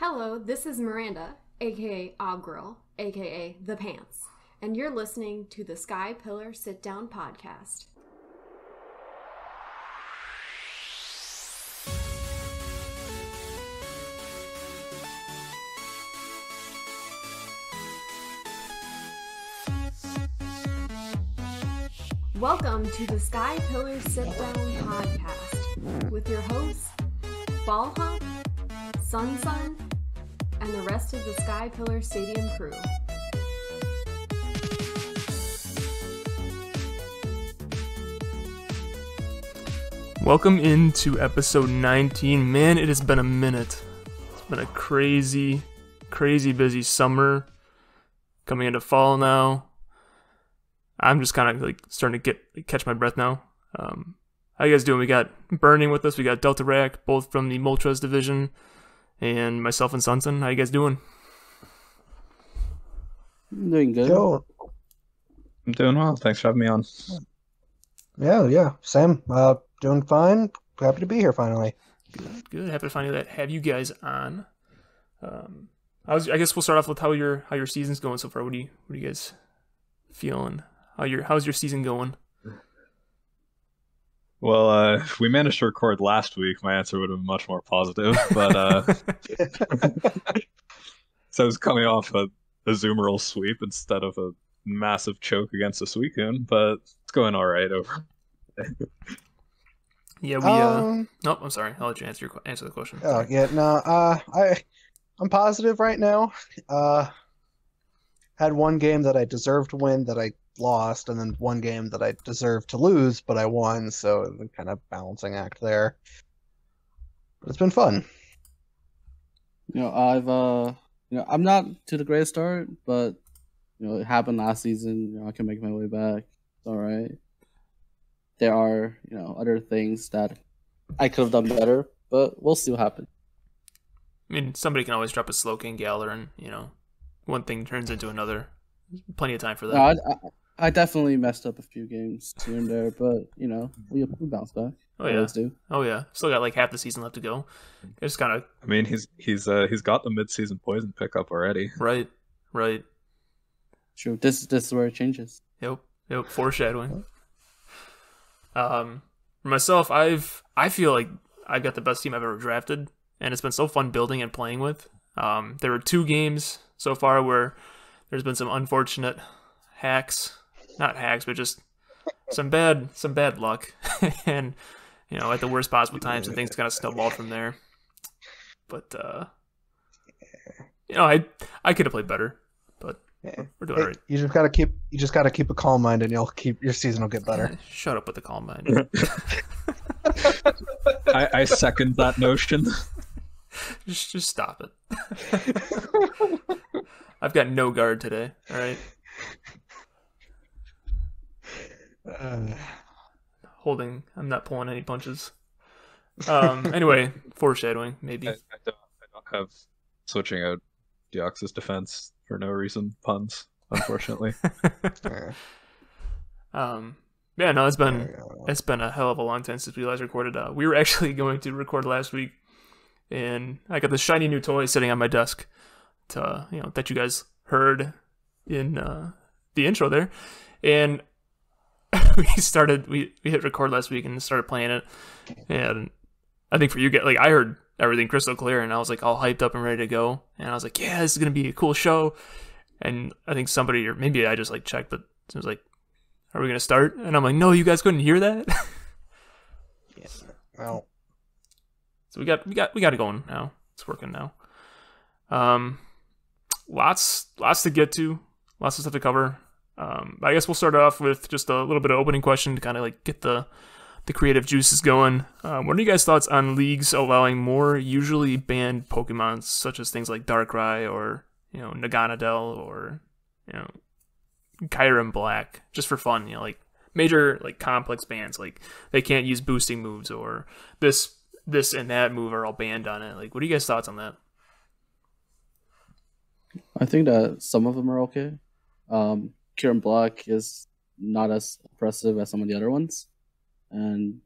Hello, this is Miranda, aka Ogrill, aka The Pants, and you're listening to the Sky Pillar Sitdown podcast. Welcome to the Sky Pillar Sitdown podcast with your hosts, Ball Hump, Sun, and the rest of the Sky Pillar Stadium crew. Welcome into episode 19. Man, it has been a minute. It's been a crazy busy summer. Coming into fall now. I'm just kind of like starting to catch my breath now. How you guys doing? We got Burning with us. We got Delta Rack, both from the Moltres division, and myself and Sunson. How you guys doing? I'm doing good. Yo. I'm doing well. Thanks for having me on. Yeah, Sam. Doing fine. Happy to be here finally. Good. Happy to finally have you guys on. I guess we'll start off with how your season's going so far. What are you guys feeling? How's your season going? Well, if we managed to record last week, my answer would have been much more positive. But so I was coming off a Zoomerl sweep instead of a massive choke against a Suicune, but it's going all right over. Yeah, we. Nope, I'm sorry. I'll let you answer the question. Oh yeah, no. I'm positive right now. Had one game that I deserved to win that I lost, and then one game that I deserved to lose, but I won. So it's been kind of balancing act there. But it's been fun. I'm not to the greatest start, but it happened last season. I can make my way back. It's all right. There are other things that I could have done better, but we'll see what happens. I mean, somebody can always drop a Slowking Galar, and one thing turns into another. Plenty of time for that. No, I definitely messed up a few games here and there, but we bounce back. Oh yeah, do. Oh yeah. Still got like half the season left to go. Just kind of. I mean, he's got the mid-season poison pickup already. Right. True. This is where it changes. Yep. Foreshadowing. For myself, I feel like I've got the best team I've ever drafted, and it's been so fun building and playing with. There were 2 games so far where there's been some unfortunate not hacks, but just some bad luck, and at the worst possible times, and things kind of snowballed from there. But I could have played better, but we're doing all right. You just gotta keep a calm mind, and your season will get better. Shut up with the calm mind. I second that notion. Just stop it. I've got no guard today. All right. I'm not pulling any punches. Anyway, foreshadowing maybe. I don't have switching out Deoxys defense for no reason puns, unfortunately. Yeah, no, it's been a hell of a long time since we last recorded. We were actually going to record last week, and I got this shiny new toy sitting on my desk to that you guys heard in the intro there, and we hit record last week and started playing it, and I think for you guys, like, I heard everything crystal clear, and I was like all hyped up and ready to go, and I was like, yeah, this is gonna be a cool show. And I think somebody, or maybe I just like checked, but it was like, are we gonna start? And I'm like, no, you guys couldn't hear that. Yeah. Well, so we got it going now. It's working now. Lots to get to, lots of stuff to cover. I guess we'll start off with just a little bit of opening question to kind of like get the creative juices going. What are you guys' thoughts on leagues allowing more usually banned Pokemon, such as things like Darkrai or Naganadel or Kyurem Black, just for fun? Like major like complex bans, like they can't use boosting moves, or this and that move are all banned on it. Like, what are you guys' thoughts on that? I think that some of them are okay. Kyurem Black is not as impressive as some of the other ones, and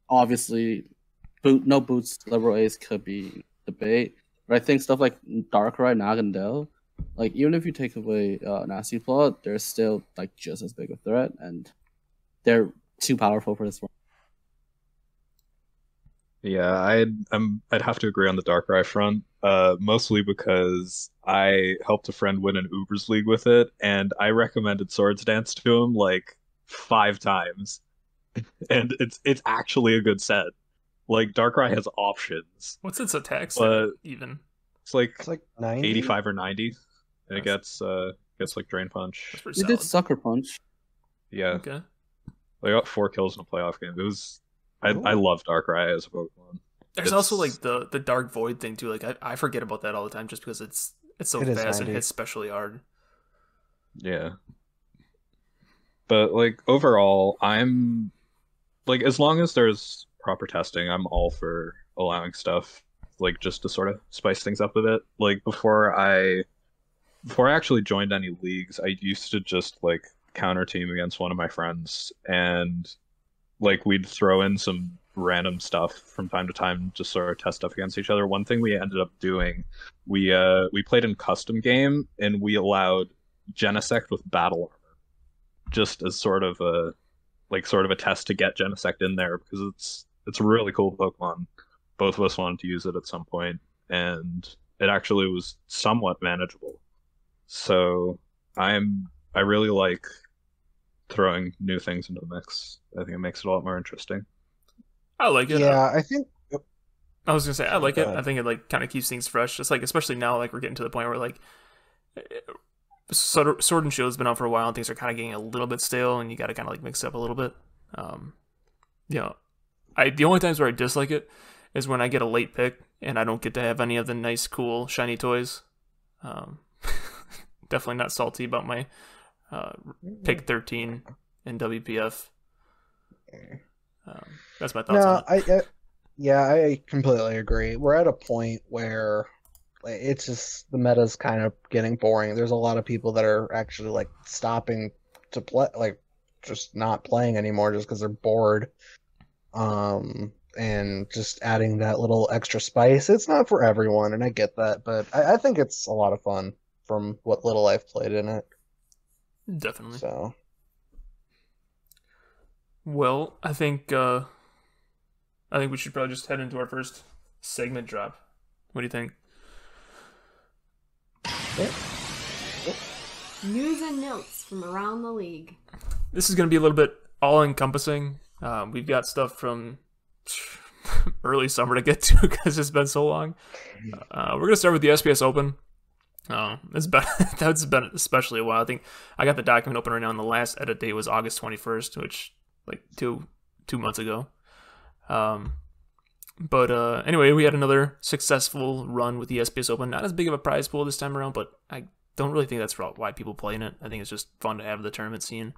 obviously, no boots level A's could be debate. But I think stuff like Darkrai, Nagandel, like even if you take away Nasty Plot, they're still like just as big a threat, and they're too powerful for this one. Yeah, I'd have to agree on the Darkrai front, mostly because I helped a friend win an Ubers League with it, and I recommended Swords Dance to him like 5 times, and it's actually a good set. Like Darkrai has options, What's its attack but set even? it's like It's like 90. 85 or 90, and it That's- gets like Drain Punch. That's pretty You solid. did Sucker Punch. Yeah, Okay. I got 4 kills in a playoff game. It was I Cool. love Darkrai as a Pokemon. There's also like It's- the Dark Void thing too. Like I forget about that all the time just because it's so It is fast and 90. hits especially hard. Yeah. But like overall, I'm like as long as there's proper testing, I'm all for allowing stuff like just to sort of spice things up a bit. Like before I actually joined any leagues, I used to just like counter team against one of my friends and like we'd throw in some random stuff from time to time, just sort of test stuff against each other. One thing we ended up doing, we played in custom game and we allowed Genesect with battle armor, just as sort of a test to get Genesect in there because it's a really cool Pokemon. Both of us wanted to use it at some point, and it actually was somewhat manageable. So I really like throwing new things into the mix. I think it makes it a lot more interesting. I like it. Yeah, I think I was gonna say I like Go it. ahead. I think it like kind of keeps things fresh. Just like especially now, like we're getting to the point where like Sword and Shield's been out for a while, and things are kind of getting a little bit stale, and you got to kind of like mix it up a little bit. You know, the only times where I dislike it is when I get a late pick and I don't get to have any of the nice, cool, shiny toys. Definitely not salty about my pick 13 in WPF. That's my thoughts on it. I completely agree. We're at a point where like, it's just the meta's kind of getting boring. There's a lot of people that are actually like stopping to play, like just not playing anymore just because they're bored. And just adding that little extra spice. It's not for everyone, and I get that, but I think it's a lot of fun from what little I've played in it. Definitely. So Well, I think we should probably just head into our first segment drop. What do you think? News and notes from around the league. This is going to be a little bit all-encompassing. We've got stuff from early summer to get to because it's been so long. We're going to start with the SPS Open. That's been especially a while. I think I got the document open right now, and the last edit date was August 21st, which like two months ago. But anyway, we had another successful run with the SPS Open. Not as big of a prize pool this time around, but I don't really think that's why people play in it. I think it's just fun to have the tournament scene.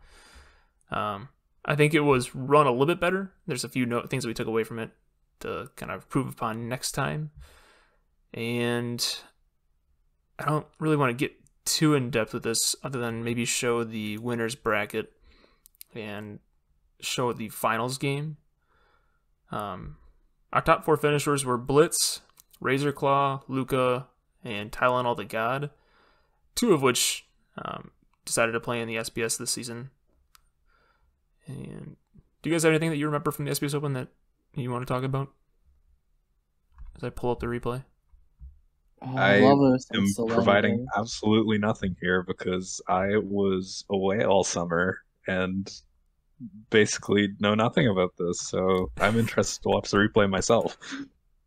I think it was run a little bit better. There's a few things that we took away from it to kind of improve upon next time. And I don't really want to get too in depth with this other than maybe show the winners bracket and show the finals game. Our top 4 finishers were Blitz, Razorclaw, Luca, and Tylenol the God, 2 of which decided to play in the SPS this season. And do you guys have anything that you remember from the SPS Open that you want to talk about? As I pull up the replay. I love it. am It's so providing loud. absolutely nothing here because I was away all summer and basically know nothing about this, so I'm interested to watch the replay myself.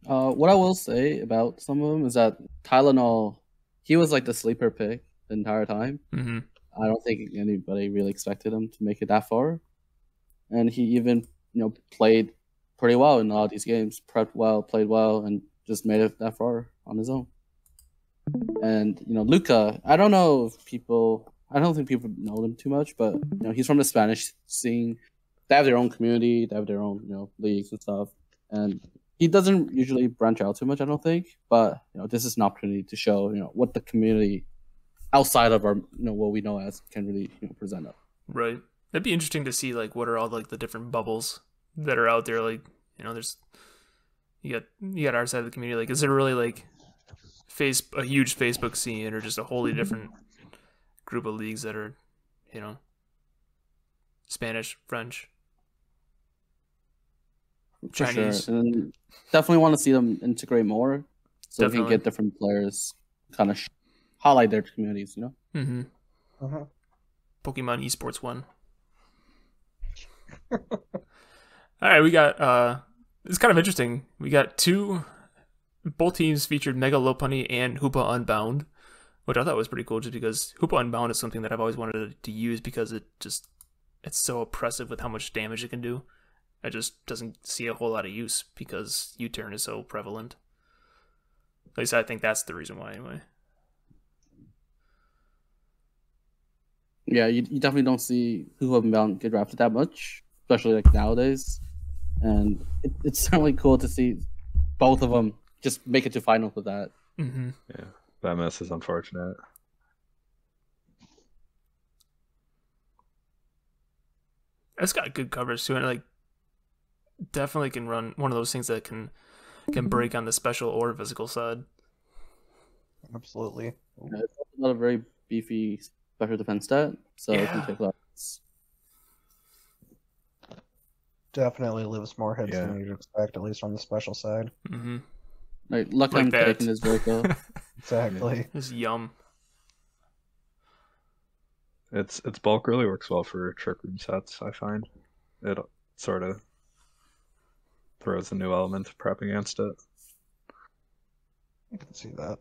What I will say about some of them is that Tylenol, he was like the sleeper pick the entire time. Mm-hmm. I don't think anybody really expected him to make it that far, and he even played pretty well in a lot of these games, prepped well, played well, and just made it that far on his own. And Luca, I don't think people know him too much, but he's from the Spanish scene. They have their own community, they have their own leagues and stuff, and he doesn't usually branch out too much, I don't think. But this is an opportunity to show what the community outside of our what we know as can really present up. Right. It'd be interesting to see like what are all like the different bubbles that are out there. Like there's you got our side of the community. Like, is there really like a huge Facebook scene or just a wholly different group of leagues that are, Spanish, French, For Chinese. sure. And definitely want to see them integrate more so we Definitely. can get different players kind of highlight their communities, Mm-hmm. Uh-huh. Pokemon Esports 1. All right, we got it's kind of interesting. We got both teams featured Mega Lopunny and Hoopa Unbound, which I thought was pretty cool just because Hoopa Unbound is something that I've always wanted to use because it's so oppressive with how much damage it can do. It just doesn't see a whole lot of use because U-turn is so prevalent. At least I think that's the reason why anyway. Yeah, you definitely don't see who have bound get drafted that much, especially like nowadays. And it's certainly cool to see both of them just make it to finals with that. Mm-hmm. Yeah, that mess is unfortunate. It's got good coverage too, and like definitely can run one of those things that can break on the special or physical side. Absolutely. Yeah, it's not a very beefy special defense stat, so it can Yeah. take lots. Definitely lives more hits Yeah. than you'd expect, at least on the special side. Mm-hmm. Like, lucky Like I'm that. taking this Draco. Exactly. It's yum. Its bulk really works well for trick room sets, I find. It sort of throws a new element to prep against it. I can see that.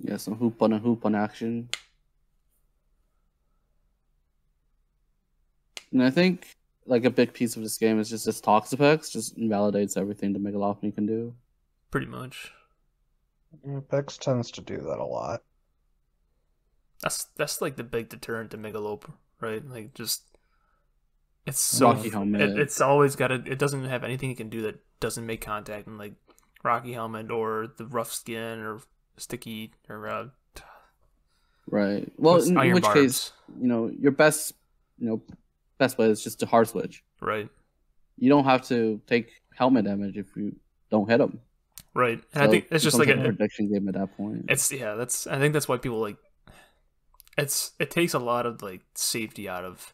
Yeah, some hoop on action. And I think like a big piece of this game is just its Toxapex just invalidates everything the Mega Lopunny can do. Pretty much. Pex tends to do that a lot. That's like the big deterrent to Megalope, right? Like just it's so Rocky Helmet. it's always got it doesn't have anything it can do that doesn't make contact, and like Rocky Helmet or the rough skin or sticky or Right. Well, in iron which barbs. case, your best way is just to hard switch. Right. You don't have to take helmet damage if you don't hit them. Right. And I think it's just like a prediction game at that point. I think that's why people like it takes a lot of like safety out of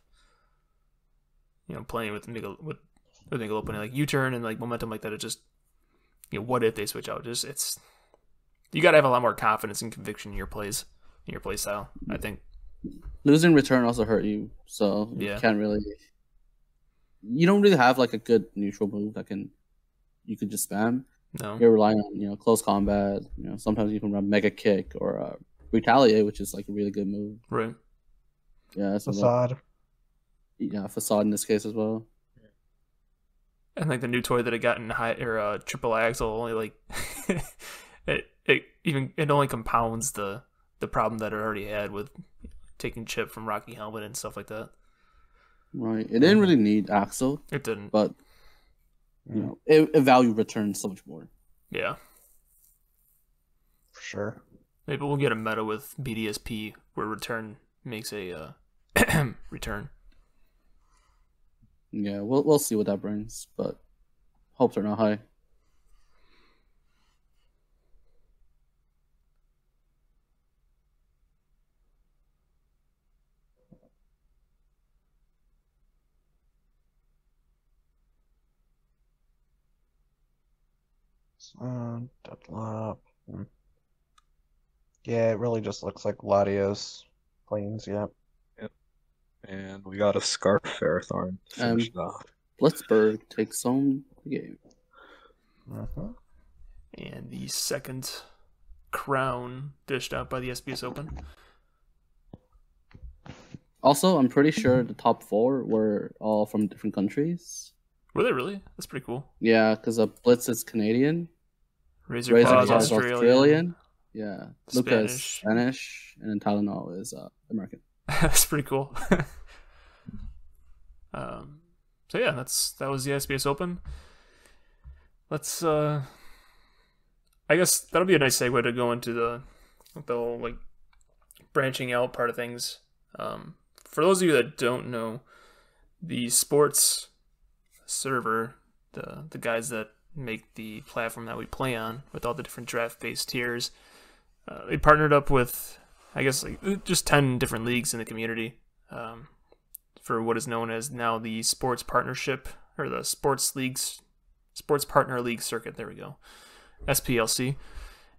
playing with Megalopunny, like U-turn and like momentum like that. It just what if they switch out? Just you got to have a lot more confidence and conviction in your plays, in your play style, I think. Losing return also hurt you, so Yeah. you don't really have like a good neutral move you can just spam. No. You're relying on close combat. Sometimes you can run Mega Kick or Retaliate, which is like a really good move. Right. Yeah, so Facade. Facade in this case as well. And like the new toy that I got in triple axle only like it only compounds the problem that it already had with taking chip from Rocky Helmet and stuff like that. Right. It didn't really need Axel, It didn't. but it value returns so much more. Yeah. For sure. Maybe we'll get a meta with BDSP where return makes a return. Yeah, we'll see what that brings, but hopes are not high. Deadlop. Yeah, it really just looks like Latios planes, yeah. And we got a Scarf Ferrothorn to finish it off. Blitzburg takes home the game. Mhm. And the second crown dished out by the SBS Open. Also, I'm pretty sure the top 4 were all from different countries. Were they really? That's pretty cool. Yeah, because Blitz is Canadian, Razor Razor Claws Claws Australian. Yeah, Lucas Spanish. Spanish, and then Tylenol is American. That's pretty cool. So yeah, that was the SBS Open. Let's I guess that'll be a nice segue to go into the whole like branching out part of things. For those of you that don't know, the sports server, the guys that make the platform that we play on with all the different draft-based tiers, they partnered up with, I guess, like just 10 different leagues in the community for what is known as now the Sports Partnership, or the Sports Partner League Circuit. There we go, SPLC.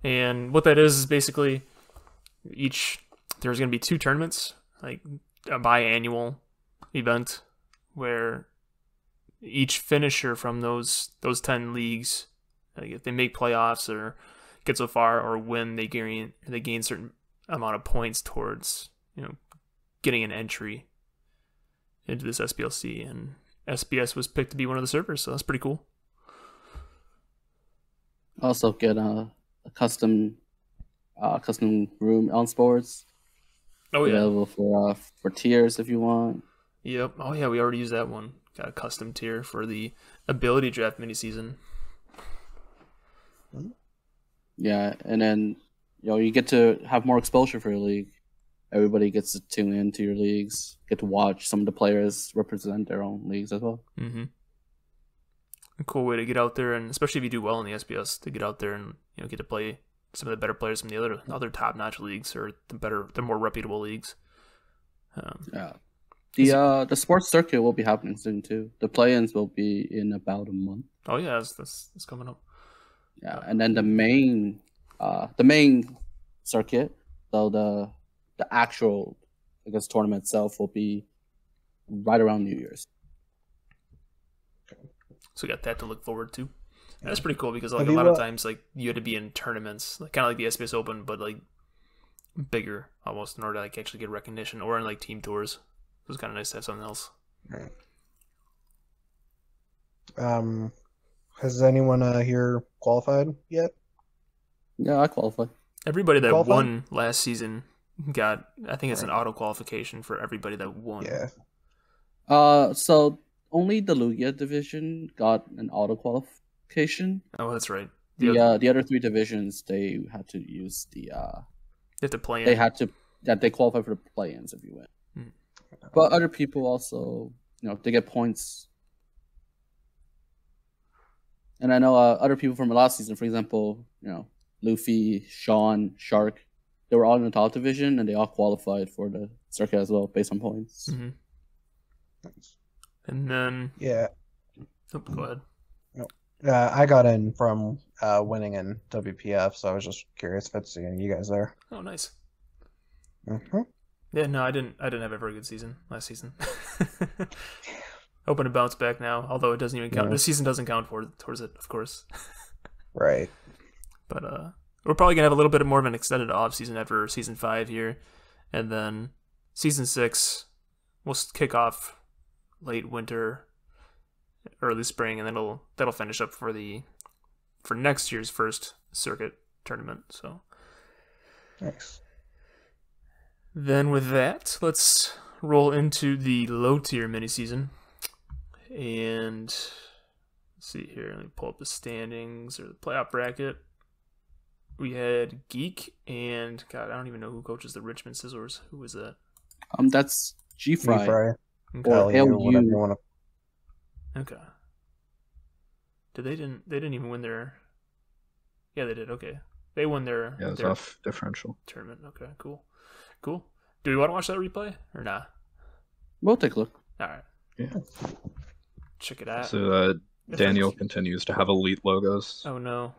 And what that is basically there's going to be 2 tournaments, like a biannual event where each finisher from those 10 leagues, like if they make playoffs or get so far or win, they gain certain amount of points towards, getting an entry into this SPLC, and SBS was picked to be one of the servers, so that's pretty cool. Also get a custom room on sports. Oh yeah, available for tiers if you want. Yep. Oh yeah, we already used that one. Got a custom tier for the ability draft mini season. Yeah, and then you get to have more exposure for your league. Everybody gets to tune into your leagues, get to watch some of the players represent their own leagues as well. Mm-hmm. A cool way to get out there, and especially if you do well in the SBS, to get out there and get to play some of the better players from the other top-notch leagues, or the more reputable leagues. Yeah. The sports circuit will be happening soon too. The play-ins will be in about a month. Oh yeah, that's coming up. Yeah, and then the main circuit, so the actual, I guess, tournament itself will be right around New Year's. So we got that to look forward to. That's pretty cool because like a lot of times like you had to be in tournaments, like kind of like the SBS Open, but like bigger almost in order to like actually get recognition, or in like team tours. It was kind of nice to have something else. Right. Has anyone here qualified yet? Yeah, I qualified. Everybody that won last season got, I think it's an auto qualification for everybody that won. Yeah. So only the Lugia division got an auto qualification. Oh, that's right. The other 3 divisions, they had to use the. They have to play in. They qualify for the play-ins if you win. But other people also, they get points. And I know other people from the last season, for example, Luffy, Sean, Shark, they were all in the top division, and they all qualified for the circuit as well, based on points. Mm-hmm. Nice. And then... Yeah. Oh, go ahead. I got in from winning in WPF, so I was just curious if I'd see any of you guys there. Oh, nice. Mm-hmm. Yeah, no, I didn't have a very good season last season. Hoping to bounce back now, although it doesn't even count. This season doesn't count towards it, of course. Right. But we're probably gonna have a little bit more of an extended off season after season 5 here, and then season 6 will kick off late winter, early spring, and then that'll finish up for next year's first circuit tournament. So nice. Then with that, let's roll into the low tier mini season. And let's see here. Let me pull up the standings or the playoff bracket. We had Geek and God, I don't even know who coaches the Richmond Scissors. Who was that? That's G-Fry. Or LU. Whatever you want to. Okay. They didn't even win their. Yeah, they did. Okay, they won their. Yeah, it's their off differential tournament. Okay, cool. Do we want to watch that replay or not? We'll take a look. All right. Yeah. Check it out. So Daniel continues to have elite logos. Oh no.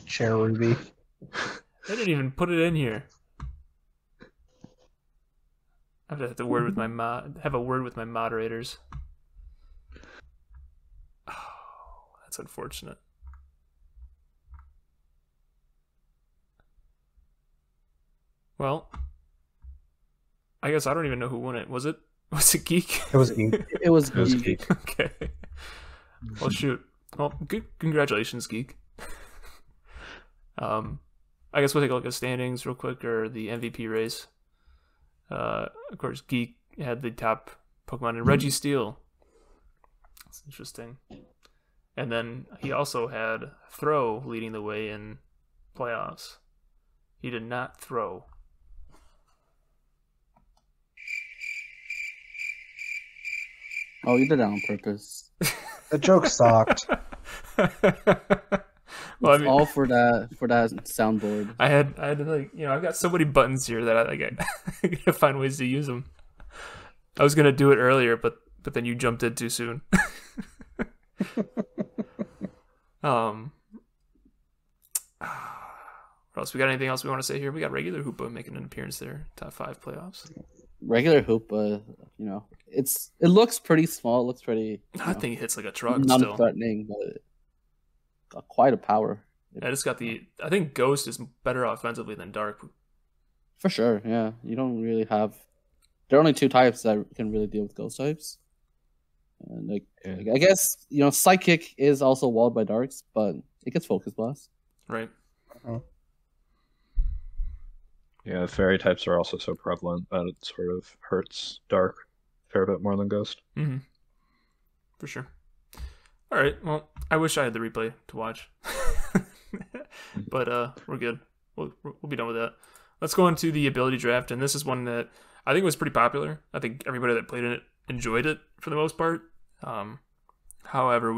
Chair Ruby. They didn't even put it in here. I have to have a word with my moderators. Oh, that's unfortunate. Well, I guess I don't even know who won it. Was it Geek? It was Geek. It was Geek. Okay. Well, shoot. Well, good. Congratulations, Geek. I guess we'll take a look at standings real quick, or the MVP race. Of course, Geek had the top Pokemon in Registeel. That's interesting. And then he also had Throw leading the way in playoffs. He did not throw. Oh, you did that on purpose. The joke sucked. Well, It's all for that soundboard. I had to like, I've got so many buttons here that I gotta find ways to use them. I was gonna do it earlier, but then you jumped in too soon. What else? We got anything else we want to say here? We got regular Hoopa making an appearance there. Top 5 playoffs. Regular Hoopa, it looks pretty small. It looks pretty. I think it hits like a truck still. Non-threatening, but got quite a power. I just got I think Ghost is better offensively than Dark. For sure, yeah. You don't really have. There are only 2 types that can really deal with Ghost types. And I guess Psychic is also walled by Darks, but it gets Focus Blast. Right. Yeah, fairy types are also so prevalent that it sort of hurts Dark a fair bit more than Ghost. Mm-hmm. For sure. All right. Well, I wish I had the replay to watch, but we're good. We'll be done with that. Let's go into the ability draft, and this is one that I think was pretty popular. I think everybody that played in it enjoyed it for the most part. However,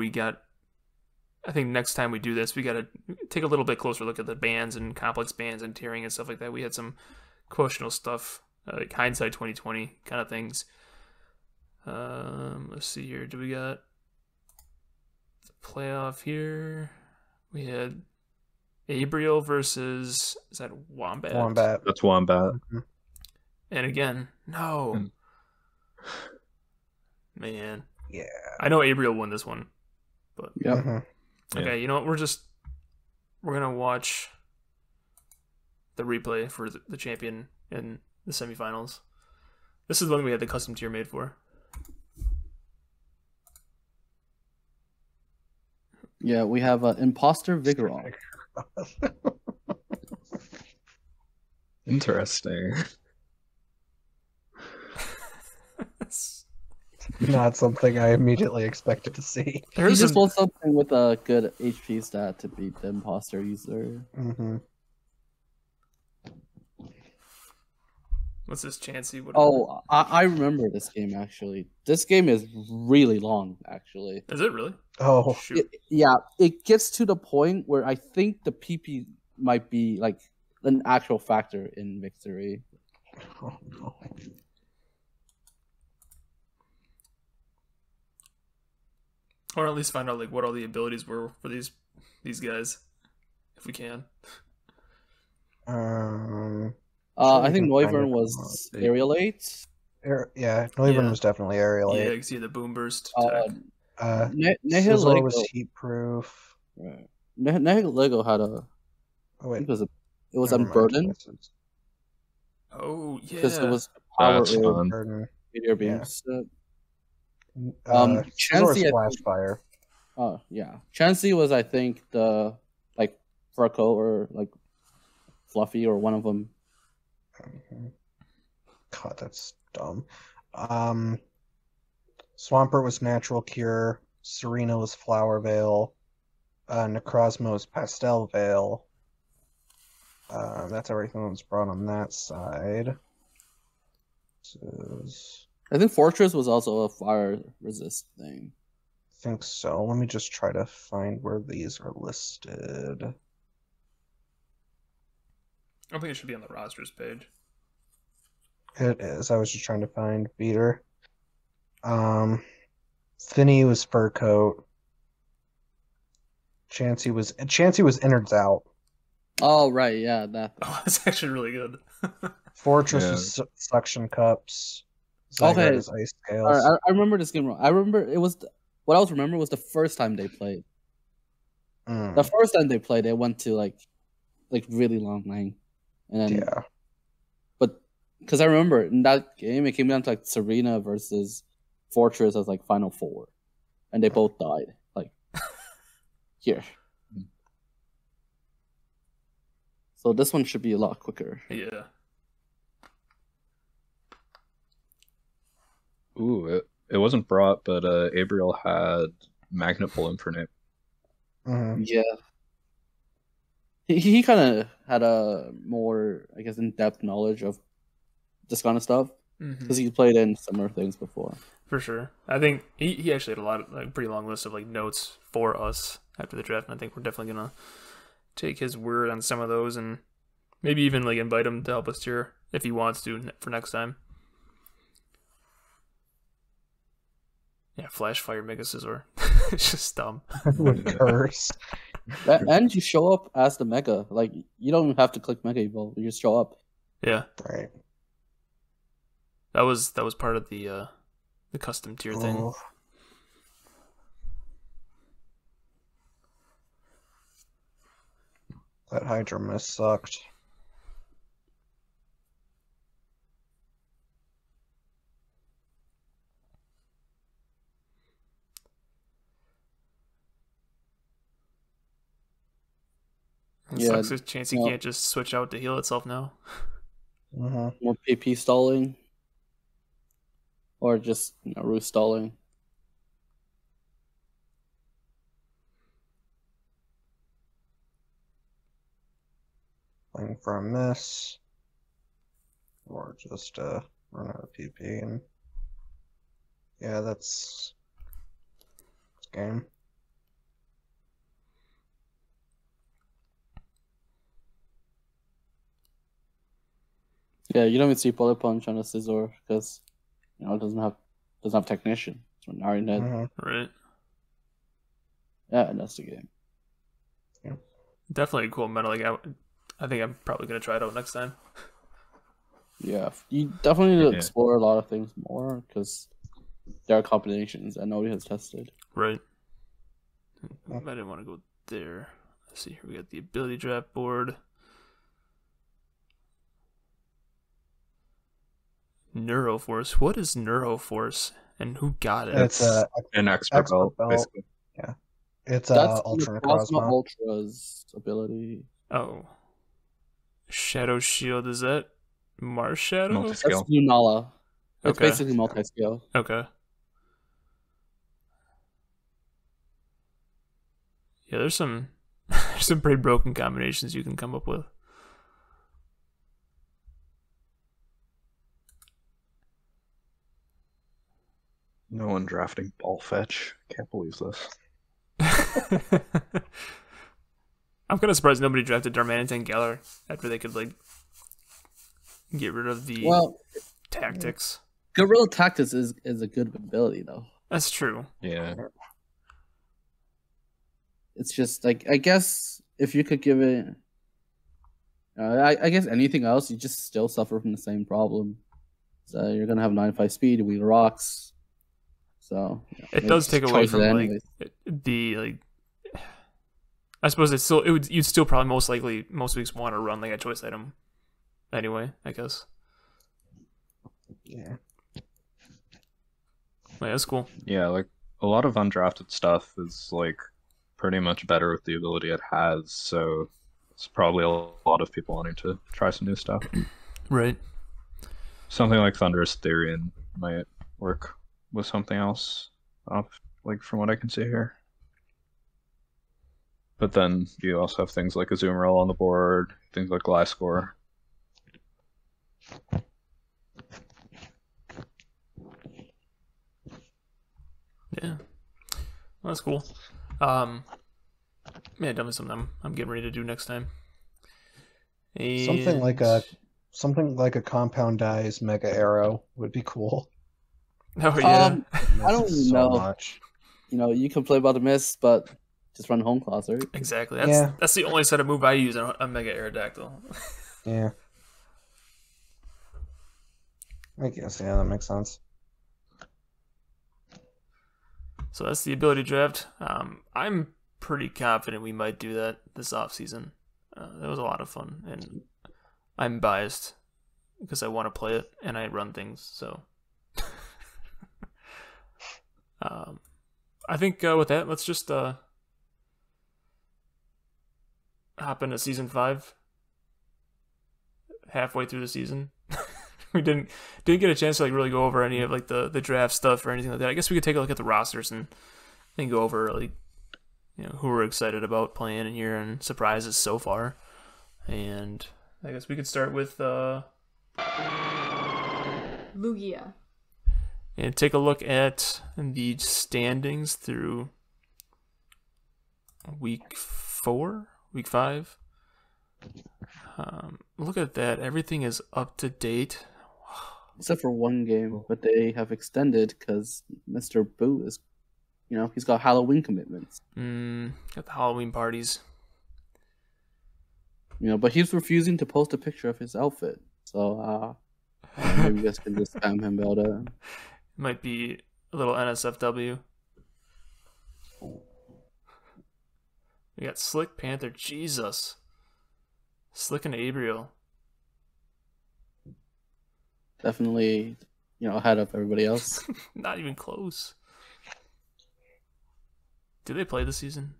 I think next time we do this, we got to take a little bit closer look at the bands and complex bands and tiering and stuff like that. We had some questionable stuff, like hindsight 2020 kind of things. Let's see here. Do we got the playoff here? We had Abriel versus, is that Wombat? Wombat. That's Wombat. Mm-hmm. And again, no. Man. Yeah. I know Abriel won this one, but Yep. Mm-hmm. okay, Yeah. you know what? We're gonna watch the replay for the champion in the semifinals. This is the one we had the custom tier made for. Yeah, we have Imposter Vigorol. Interesting. Not something I immediately expected to see. He just wants something with a good HP stat to beat the Imposter user. Mm-hmm. What's this, Chansey? Oh, I remember this game, actually. This game is really long, actually. Is it really? Oh, Shoot. It gets to the point where I think the PP might be like an actual factor in victory. oh no. Or at least find out like what all the abilities were for these guys, if we can. I think Noivern was Aerial 8. Noivern was definitely Aerial Yeah, 8. you can see the boom burst. Nihil Sizzler Lego was heat proof. Right. Nihil Lego had a. Oh wait, It was never mind. Unburdened Oh yeah. because it was power That's fun. Burden. meteor beam. Yeah. set. Sizzler Chansey, Splash Fire. Oh yeah, Chansey was I think the like Furco or like Fluffy or one of them. God, that's dumb. Swampert was Natural Cure. Serena was Flower Veil. Necrozma was Pastel Veil. That's everything that was brought on that side. I think Fortress was also a fire resist thing. I think so. Let me just try to find where these are listed. I don't think it should be on the rosters page. It is. I was just trying to find Beater. Finny was Fur Coat. Chansey was Innards Out. Oh right, yeah, that. Oh, that's actually really good. Fortress Yeah. was Suction Cups. Okay. Zygarde is Ice All Scales. right, I remember this game wrong. I remember it was what I was remembering was the first time they played. Mm, The first time they played, they went to like really long lane, and then yeah. but because I remember in that game it came down to like Serena versus Fortress as like final four, and they both died like here. So this one should be a lot quicker. Yeah. Ooh, it wasn't brought, but Abriel had Magnet Pull Infernape. Mhm. Yeah. He kind of had a more, I guess, in-depth knowledge of this kind of stuff Mhm. because he played in similar things before. For sure. I think he actually had a lot of pretty long list of notes for us after the draft, and I think we're definitely gonna take his word on some of those, and maybe even invite him to help us here if he wants to for next time. Yeah, Flash Fire Mega Scizor. It's just dumb. With curse. And you show up as the Mega. You don't even have to click Mega Evolve. You just show up. Yeah. Right. That was part of the custom tier thing. Oh. That Hydra Mist sucked. It sucks there's a chance he can't just switch out to heal itself now. Mm-hmm. More PP stalling. Or just, Roost stalling. Playing for a miss. Or just run out of PP. And yeah, that's game. Yeah, you don't even see Bullet Punch on a Scizor because it doesn't have Technician. It's an Iron Head. Mm-hmm. Right. Yeah, and that's the game. Yeah. Definitely a cool meta. I think I'm probably gonna try it out next time. Yeah, you definitely need to explore a lot of things more because there are combinations that nobody has tested. Right. I didn't want to go there. Let's see here. We got the ability draft board. Neuroforce. What is Neuroforce, and who got it? It's an expert belt, basically. Yeah, it's That's Ultra Cosmo Necrozma. Ultra's ability. Oh, Shadow Shield. Is that Marshadow? Multi-skill. That's Lunala. It's Okay. basically multi-skill. Okay. Yeah, there's some pretty broken combinations you can come up with. No one drafting ball fetch. Can't believe this. I'm kind of surprised nobody drafted Darmanitan Galar after they could get rid of the tactics. Guerrilla Tactics is a good ability though. That's true. Yeah. It's just I guess if you could give it, I guess anything else, you just still suffer from the same problem. So you're gonna have 9.5 speed, wheel rocks. So it does take away from anyways. I suppose you'd still probably most weeks want to run a choice item. Anyway, I guess. Yeah. Yeah, that's cool. Yeah, a lot of undrafted stuff is pretty much better with the ability it has, so it's probably a lot of people wanting to try some new stuff. Right. Something like Thunderous Therian might work with something else, from what I can see here. But then you also have things like Azumarill on the board, things like Gliscor. Yeah. Well, that's cool. Yeah, definitely something I'm getting ready to do next time. And... Something like a Compound Dice Mega Arrow would be cool. Oh yeah. I don't so know. much. You can play by the mist, but just run Home Claws, right? Exactly. Yeah. That's the only set of move I use on a Mega Aerodactyl. Yeah. I guess, yeah, that makes sense. So that's the ability draft. I'm pretty confident we might do that this offseason. That was a lot of fun, and I'm biased because I want to play it and I run things. So I think with that, let's just hop into season 5. Halfway through the season. We didn't get a chance to really go over any of the draft stuff or anything like that. I guess we could take a look at the rosters and go over who we're excited about playing in here and surprises so far. And I guess we could start with Lugia. And take a look at the standings through week 5. Look at that. Everything is up to date. Except for one game, but they have extended because Mr. Boo is, he's got Halloween commitments. Got the Halloween parties. But he's refusing to post a picture of his outfit. So maybe you guys can just spam him about it. Might be a little NSFW. We got Slick Panther. Jesus. Slick and Abriel. Definitely, ahead of everybody else. Not even close. Do they play this season?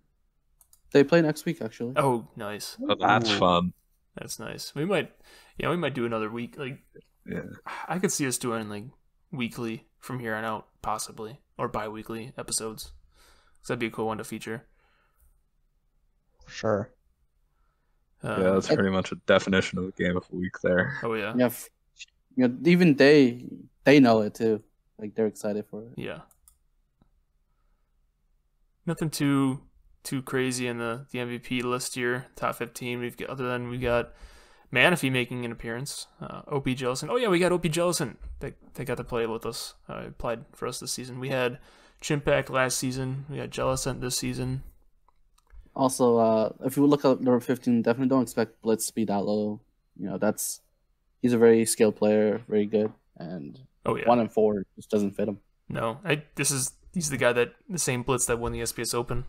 They play next week, actually. Oh, nice. Oh, that's fun. That's nice. We might do another week. Like, Yeah. I could see us doing like weekly from here on out, possibly, or bi-weekly episodes. So that'd be a cool one to feature. Sure. Yeah, that's pretty much a definition of a game of a week there. Oh yeah. Yeah, even they know it too. Like they're excited for it. Yeah. Nothing too crazy in the MVP list here. Top 15. We got Manaphy making an appearance. OP Jellison. Oh yeah, we got OP Jellison. They got to play with us. Applied for us this season. We had Chimpak last season. We got Jellison this season. Also, if you look at number 15, definitely don't expect Blitz to be that low. He's a very skilled player, very good, and 1 and 4 just doesn't fit him. No, he's the guy the same Blitz that won the SPS Open.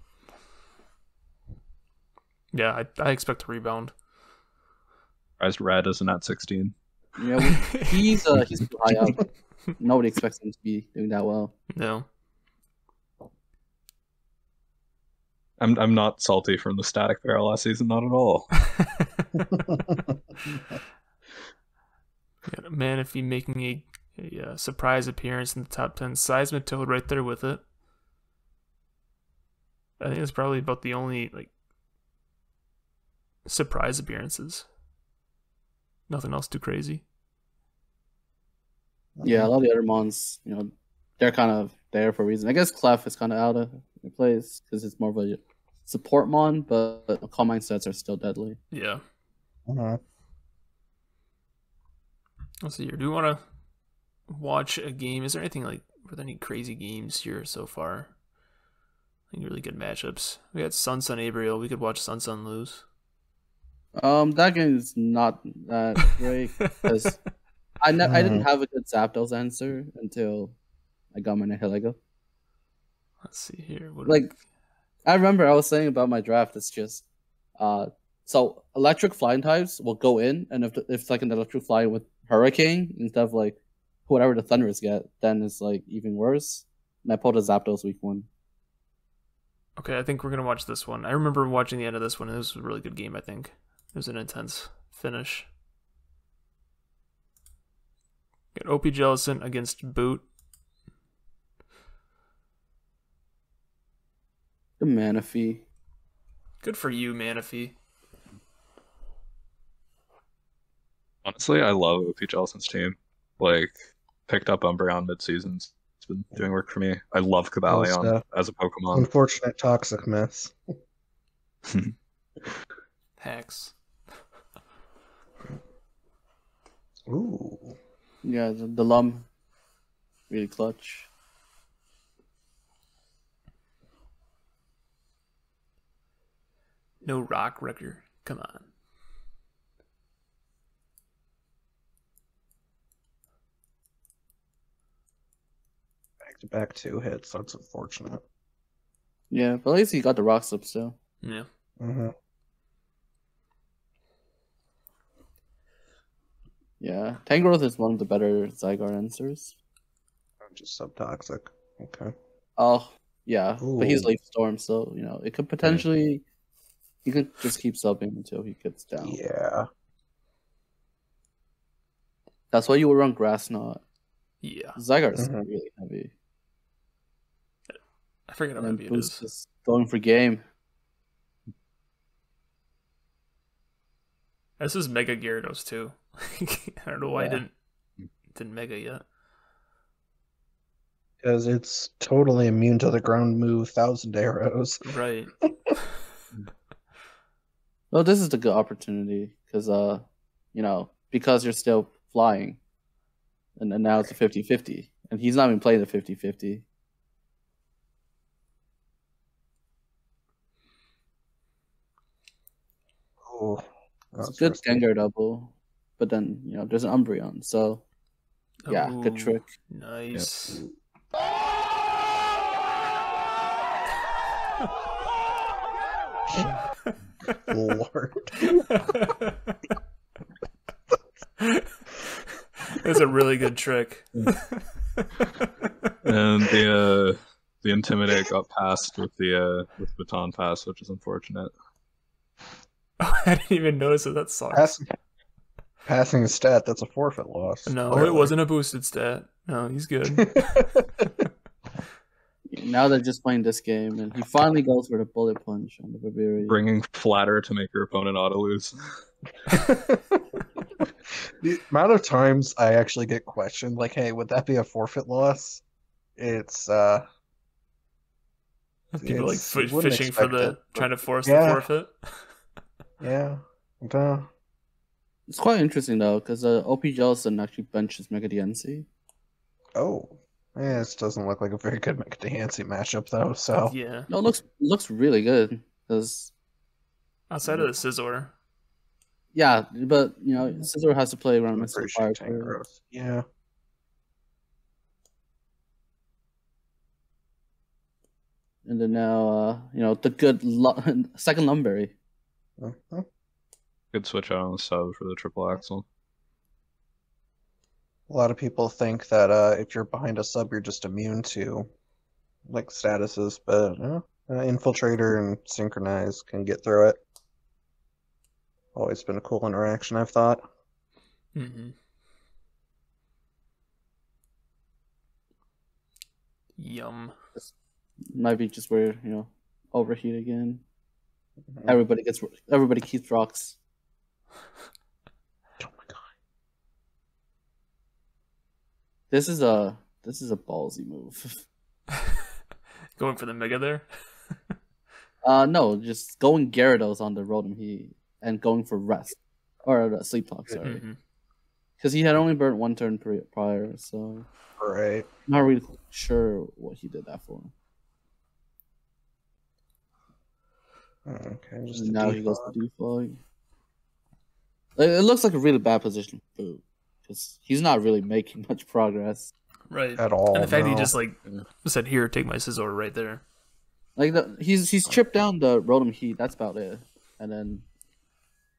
Yeah, I expect a rebound. Surprised Red isn't at 16. Yeah, he's too high up. Nobody expects him to be doing that well. No. I'm not salty from the static barrel last season, not at all. Yeah, Manaphy making a surprise appearance in the top 10. Seismitoad right there with it. I think it's probably about the only surprise appearances. Nothing else too crazy. Yeah, a lot of the other mons, they're kind of there for a reason. I guess Clef is kind of out of place because it's more of a support mon, but the Calm Mind sets are still deadly. Yeah. Uh-huh. Let's see here. Do we want to watch a game? Is there anything were there any crazy games here so far? I think really good matchups. We got Sun Abriel. We could watch Sun lose. That game is not that great because I didn't have a good Zapdos answer until I got my Nihilego. Let's see here. I remember I was saying about my draft. It's just so electric flying types will go in, and if it's like an electric flying with Hurricane instead of whatever the Thunders get, then it's even worse. And I pulled a Zapdos week 1. Okay, I think we're gonna watch this one. I remember watching the end of this one. It was a really good game. I think it was an intense finish. Got OP Jellison against Boot. The Manaphy. Good for you, Manaphy. Honestly, I love OP Jellison's team. Picked up Umbreon mid-season. It's been doing work for me. I love Cobalion as a Pokemon. Unfortunate toxic myths. Hacks. Ooh. Yeah, the Lum. Really clutch. No rock wrecker. Come on. Back-to-back 2 hits. That's unfortunate. Yeah, but at least he got the rock slip still. Yeah. Mm-hmm. Yeah, Tangrowth is one of the better Zygarde answers. Just subtoxic. Okay. Oh, yeah, Ooh. but he's Leaf Storm, so it could potentially. You could just keep subbing until he gets down. Yeah. That's why you would run Grass Knot. Yeah. Zygarde is really heavy. I forget how And heavy it Boost is. is going for game. This is Mega Gyarados too. I don't know why I Yeah. didn't Mega yet. because it's totally immune to the ground move 1,000 arrows. Right. Well, this is the good opportunity because, because you're still flying, and then now it's a 50-50, and he's not even playing the 50-50. Oh, It's a that's good risky. Gengar double, but then there's an Umbreon, so yeah, good Ooh, trick. Nice. Lord. That's a really good trick. And the Intimidate got passed with Baton Pass, which is unfortunate. I didn't even notice it. That sucks. Passing a stat, that's a forfeit loss. No, clearly. it wasn't a boosted stat. No, he's good. Now they're just playing this game, and he finally goes for the bullet punch on the Barbarian. Bringing flatter to make your opponent auto lose. The amount of times I actually get questioned, like, "Hey, would that be a forfeit loss?" It's People like you wouldn't fishing for expect it, but trying to force the yeah. forfeit. yeah. It's quite interesting though, because OP Jellicent actually benches Mega DNC. Oh, this doesn't look like a very good McDansey matchup though. So Yeah. No, it looks really good because Outside of the Scizor. yeah, but Scizor has to play around Mr. appreciate Fire. Tangrowth. Yeah. And then now, the good second Lumberry. Uh-huh. Good switch out on the sub for the triple axle. A lot of people think that if you're behind a sub, you're just immune to like statuses, but Infiltrator and Synchronize can get through it. Always been a cool interaction, I've thought. Mm-hmm. Yum. Might be just where overheat again. Everybody keeps rocks. Oh my god! This is a ballsy move. Going for the Mega there? No, just going Gyarados on the Rotom Heat and going for rest or Sleep Talk. Sorry, Mm-hmm. because he had only burnt one turn prior, so Right. not really sure what he did that for. Okay, just And a now he goes defog. to defog. It looks like a really bad position for Boo, because he's not really making much progress. Right. At all. And the fact that he no. just said, "Here, take my Scizor," right there. Like he's chipped down the Rotom Heat. That's about it. And then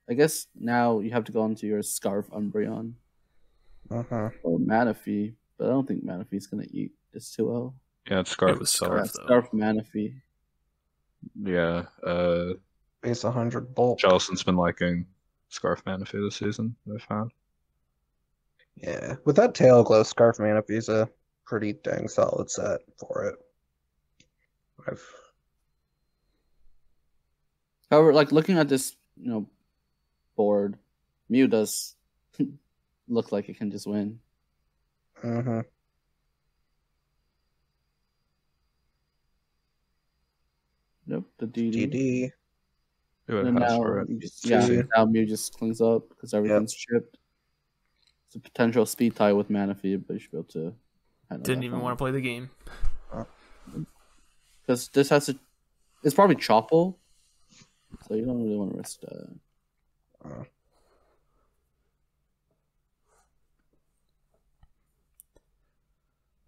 I guess now you have to go into your Scarf Umbreon Uh-huh. or Manaphy, but I don't think Manaphy's gonna eat this 2-0. Yeah, it's Scarf It was itself. Yeah, Scarf, though. Scarf Manaphy. Yeah, Base 100 Bolt. Jellicent's been liking Scarf Manaphy this season, I found. Yeah. With that Tail Glow, Scarf Manaphy's a pretty dang solid set for it. However, like looking at this, board, Mew does look like it can just win. Mm-hmm. Nope, the DD. GD. It would And pass now, for it. now Mew just clings up because everything's chipped. It's a potential speed tie with Manaphy, but you should be able to handle Didn't that even fine. want to play the game. Because this has to. It's probably Chople, so you don't really want to risk that.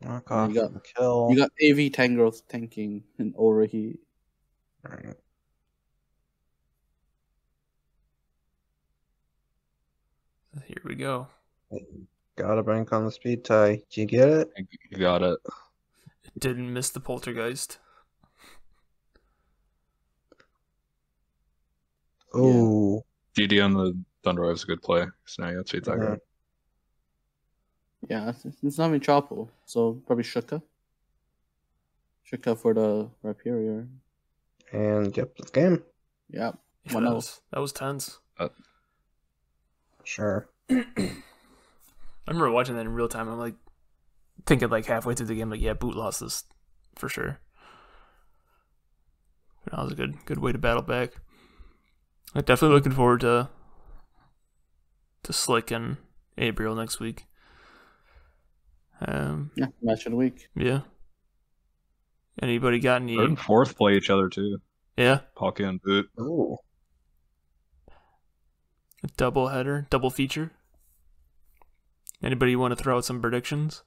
Knock And off you got- the kill. You got AV Tangrowth tanking and overheat. Right. Here we go. Gotta bank on the speed tie. Did you get it? You got it. Didn't miss the Poltergeist. Oh. DD on the Thunder Wave is a good play. So now you got Sweet Tiger. Uh-huh. Yeah, it's not even Chople, so probably Shuka. Shuka for the Rhyperior. And yep, this game. Yeah, Yeah, One that out. was tense. Sure. I remember watching that in real time. I'm like, thinking like halfway through the game, like, yeah, Boot lost this for sure. That was a good way to battle back. I'm definitely looking forward to Slick and Abriel next week. Match of the week. Yeah. Anybody got any? 3rd and 4th play each other too. Yeah. Palkia and Boot. Ooh. A double header, double feature. Anybody want to throw out some predictions?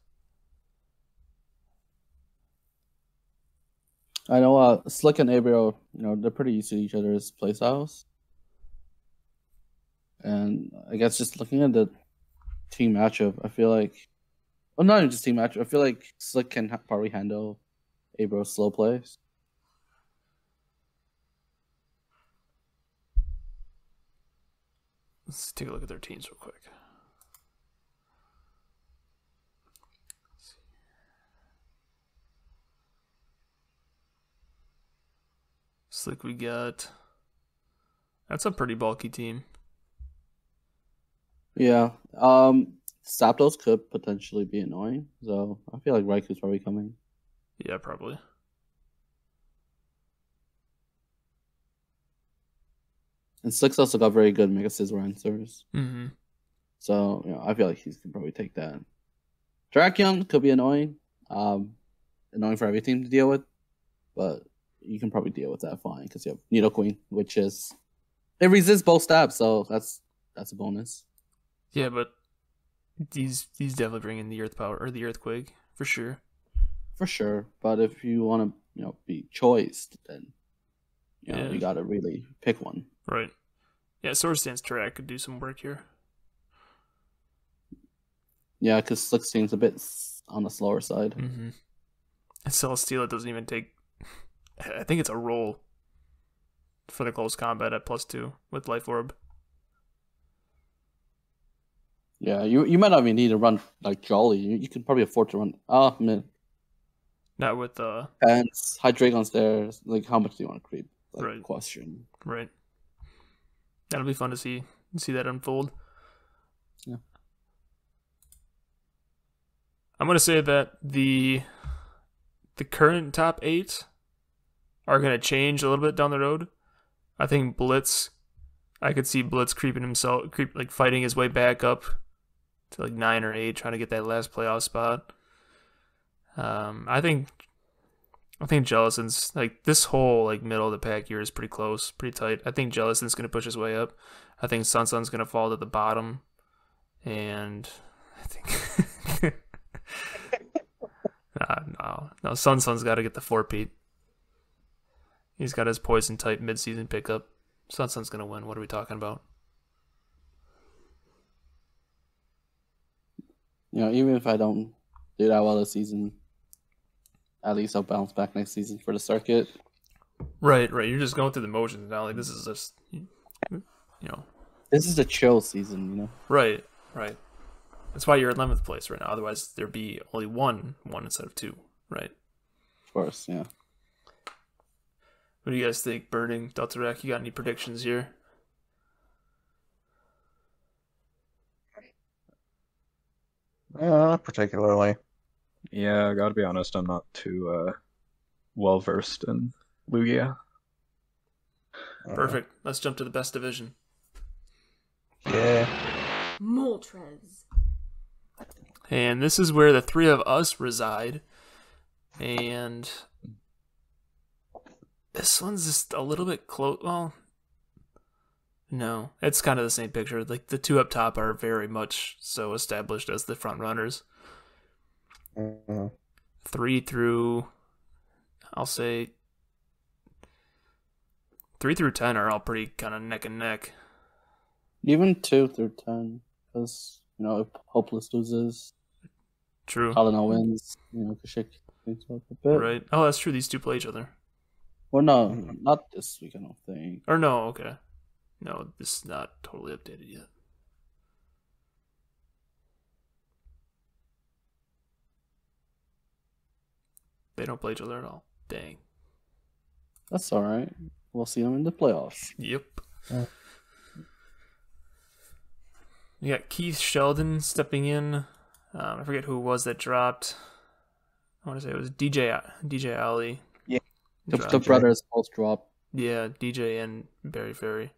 I know Slick and Abriel, they're pretty used to each other's playstyles. And I guess just looking at the team matchup, I feel like, well, not even just team matchup, I feel like Slick can probably handle Abriel's slow plays. Let's take a look at their teams real quick. Slick, we got. That's a pretty bulky team. Yeah. Zapdos could potentially be annoying, so I feel like Raiku's probably coming. Yeah, probably. And Slick's also got very good Mega Scissor answers. Mm-hmm. So, I feel like he can probably take that. Drakion could be annoying. Annoying for every team to deal with. But you can probably deal with that fine because you have Nidoqueen, which is... It resists both stabs, so that's a bonus. Yeah, but he's definitely bringing the Earth Power, or the Earthquake, for sure. For sure. But if you want to, be choiced, then, you got to really pick one. Right. Yeah, Swords Dance Track could do some work here. Yeah, because Slick seems a bit on the slower side. Mm-hmm. And Celesteela doesn't even take... I think it's a roll for the close combat at +2 with Life Orb. Yeah, you might not even need to run like Jolly. You can probably afford to run... Oh, man. Not with... Pants, Hydreigon's there. Like, how much do you want to creep? Right. Question. Right. That'll be fun to see that unfold. Yeah. I'm gonna say that the current top 8 are gonna change a little bit down the road. I think Blitz, I could see Blitz fighting his way back up to like 9 or 8, trying to get that last playoff spot. I think Jellicent's like this whole like middle of the pack here is pretty close, pretty tight. I think Jellicent's gonna push his way up. I think Sunsun's gonna fall to the bottom, and I think no, Sunsun's got to get the 4-peat. He's got his poison type mid-season pickup. Sunsun's gonna win. What are we talking about? Even if I don't do that well this season, at least I'll bounce back next season for the circuit. Right. You're just going through the motions now. Like, this is just, This is a chill season, Right. That's why you're in 11th place right now. Otherwise, there'd be only one instead of 2, right? Of course, yeah. What do you guys think, Burning, Deltarek? You got any predictions here? Not particularly. Yeah, I gotta be honest, I'm not too well versed in Lugia. Perfect. Let's jump to the best division. Yeah. Moltres. And this is where the 3 of us reside. And this one's just a little bit close. Well, no, it's kind of the same picture. Like, the 2 up top are very much so established as the front runners. 3 through, I'll say, 3 through 10 are all pretty kind of neck and neck. Even 2 through 10, because if Hopeless loses, True. Helena wins. Kashik thinks about a bit. Right. Oh, that's true. These 2 play each other. Well, no, not this week. I don't think. Or no, okay. No, this is not totally updated yet. They don't play each other at all. Dang. That's all right. We'll see them in the playoffs. Yep. You got Keith Sheldon stepping in I forget who it was that dropped. I want to say it was DJ Ali. Yeah. The brothers both dropped. Yeah, DJ and Barry Ferry.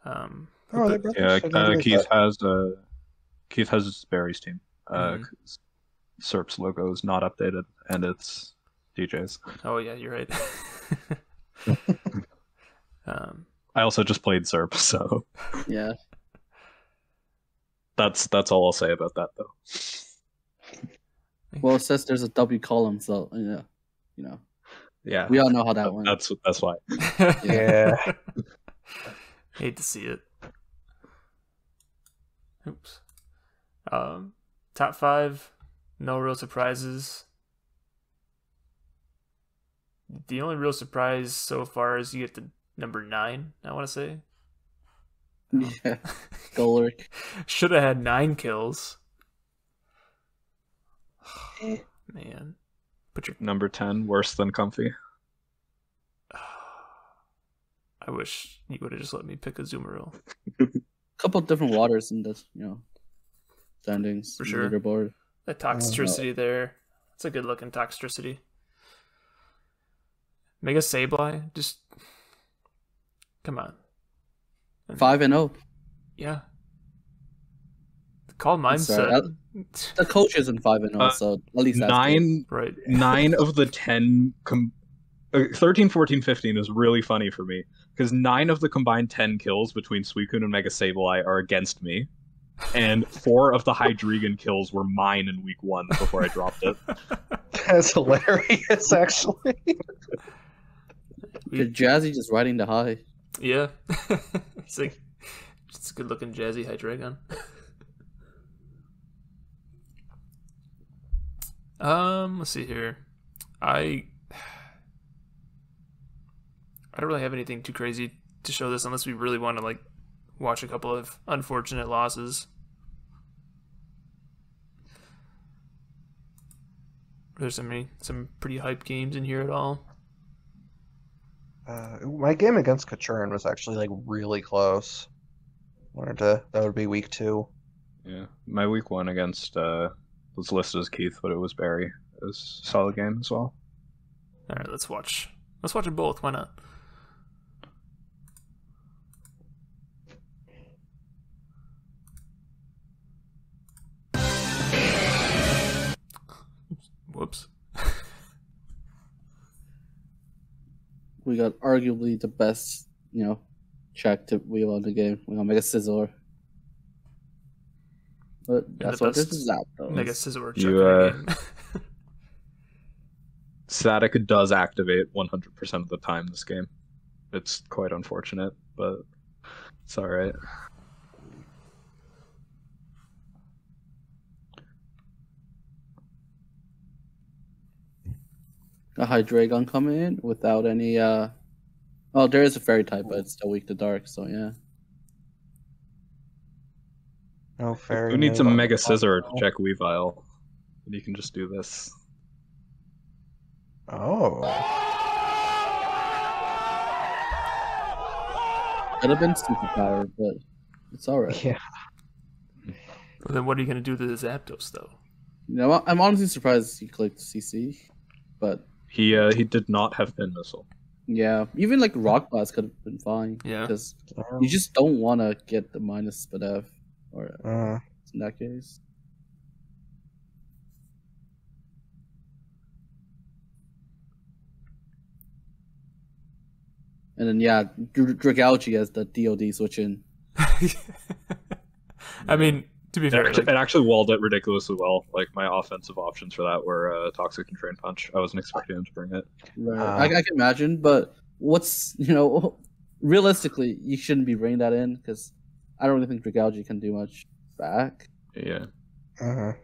Oh, they're brothers. Yeah, I didn't realize Keith has Barry's team. Mhm. Serp's logo is not updated, and it's DJ's. Oh yeah, you're right. I also just played Serp, so Yeah. that's all I'll say about that, though. Well, it says there's a W column, so Yeah, we all know how that went. that's why. Yeah. Hate to see it. Oops. Top 5, no real surprises. The only real surprise so far is you get to number 9, I want to say. Yeah. Golrick. Should have had 9 kills. Man. Put your... Number 10, worse than Comfy. I wish you would have just let me pick a Zoomeril. Couple different waters in this, standings. For sure. Leaderboard. That toxicity there. It's a good looking toxicity. Mega Sableye, just come on. 5-0. Yeah. The call mindset. The coach isn't 5-0, so at least that's nine, good. Right. 9 of the 10, 13, 14, 15 is really funny for me because 9 of the combined 10 kills between Suicune and Mega Sableye are against me, and 4 of the Hydreigon kills were mine in week 1 before I dropped it. That's hilarious, actually. Did Jazzy just riding the high? Yeah. It's like it's a good looking jazzy Hydreigon. Let's see here. I don't really have anything too crazy to show this unless we really want to watch a couple of unfortunate losses. There's some pretty hype games in here at all. My game against Kachurn was actually really close. That would be week 2. Yeah, my week 1 against was listed as Keith, but it was Barry. It was a solid game as well. All right, let's watch them both. Why not? Whoops. We got arguably the best, track tip wheel in the game. We got Mega Scizor. But that's what this is at, though. Mega Scizor You, game. Static does activate 100% of the time this game. It's quite unfortunate, but it's alright. A Hydreigon coming in without any oh, there is a fairy type, but it's still weak to dark, so yeah. No fair. Who needs a Mega Scissor to check Weavile? And you can just do this. Oh. Could have been super power, but it's alright. Yeah. Well, then what are you going to do to the Zapdos, though? I'm honestly surprised he clicked CC, but He did not have Pin Missile. yeah, even Rock Blast could have been fine. Yeah. Because you just don't want to get the minus Spadef, or in that case. And then yeah, Dragalge has the DOD switch in. I mean, to be fair, It actually walled it ridiculously well. My offensive options for that were Toxic and Train Punch. I wasn't expecting him to bring it. Right. I can imagine, but what's realistically, you shouldn't be bringing that in because I don't really think Dragalge can do much back. Yeah. and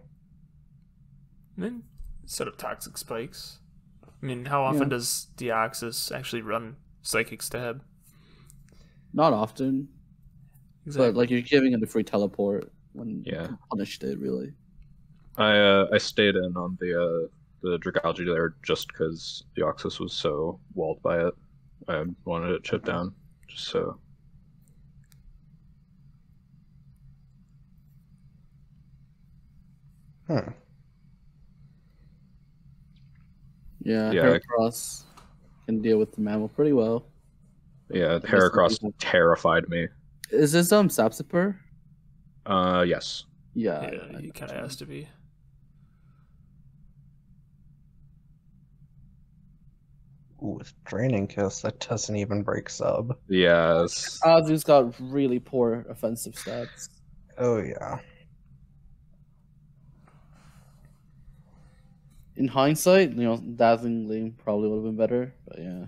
then set up Toxic Spikes. I mean, how often does Deoxys actually run Psychic Stab? Not often, Exactly. but you're giving it a free teleport when Yeah. you punished it, really. I stayed in on the Dragalge there just because Deoxys was so walled by it. I wanted it chipped down, just so. Hmm. Yeah, Yeah. Heracross can deal with the mammal pretty well. Yeah, Heracross terrified me. Is this Sapsiper? Yes. Yeah, Yeah, he kind of has to be. Ooh, with Draining Kiss, that doesn't even break sub. Yes. Azu's got really poor offensive stats. Oh yeah. In hindsight, Dazzling Gleam probably would have been better, but yeah.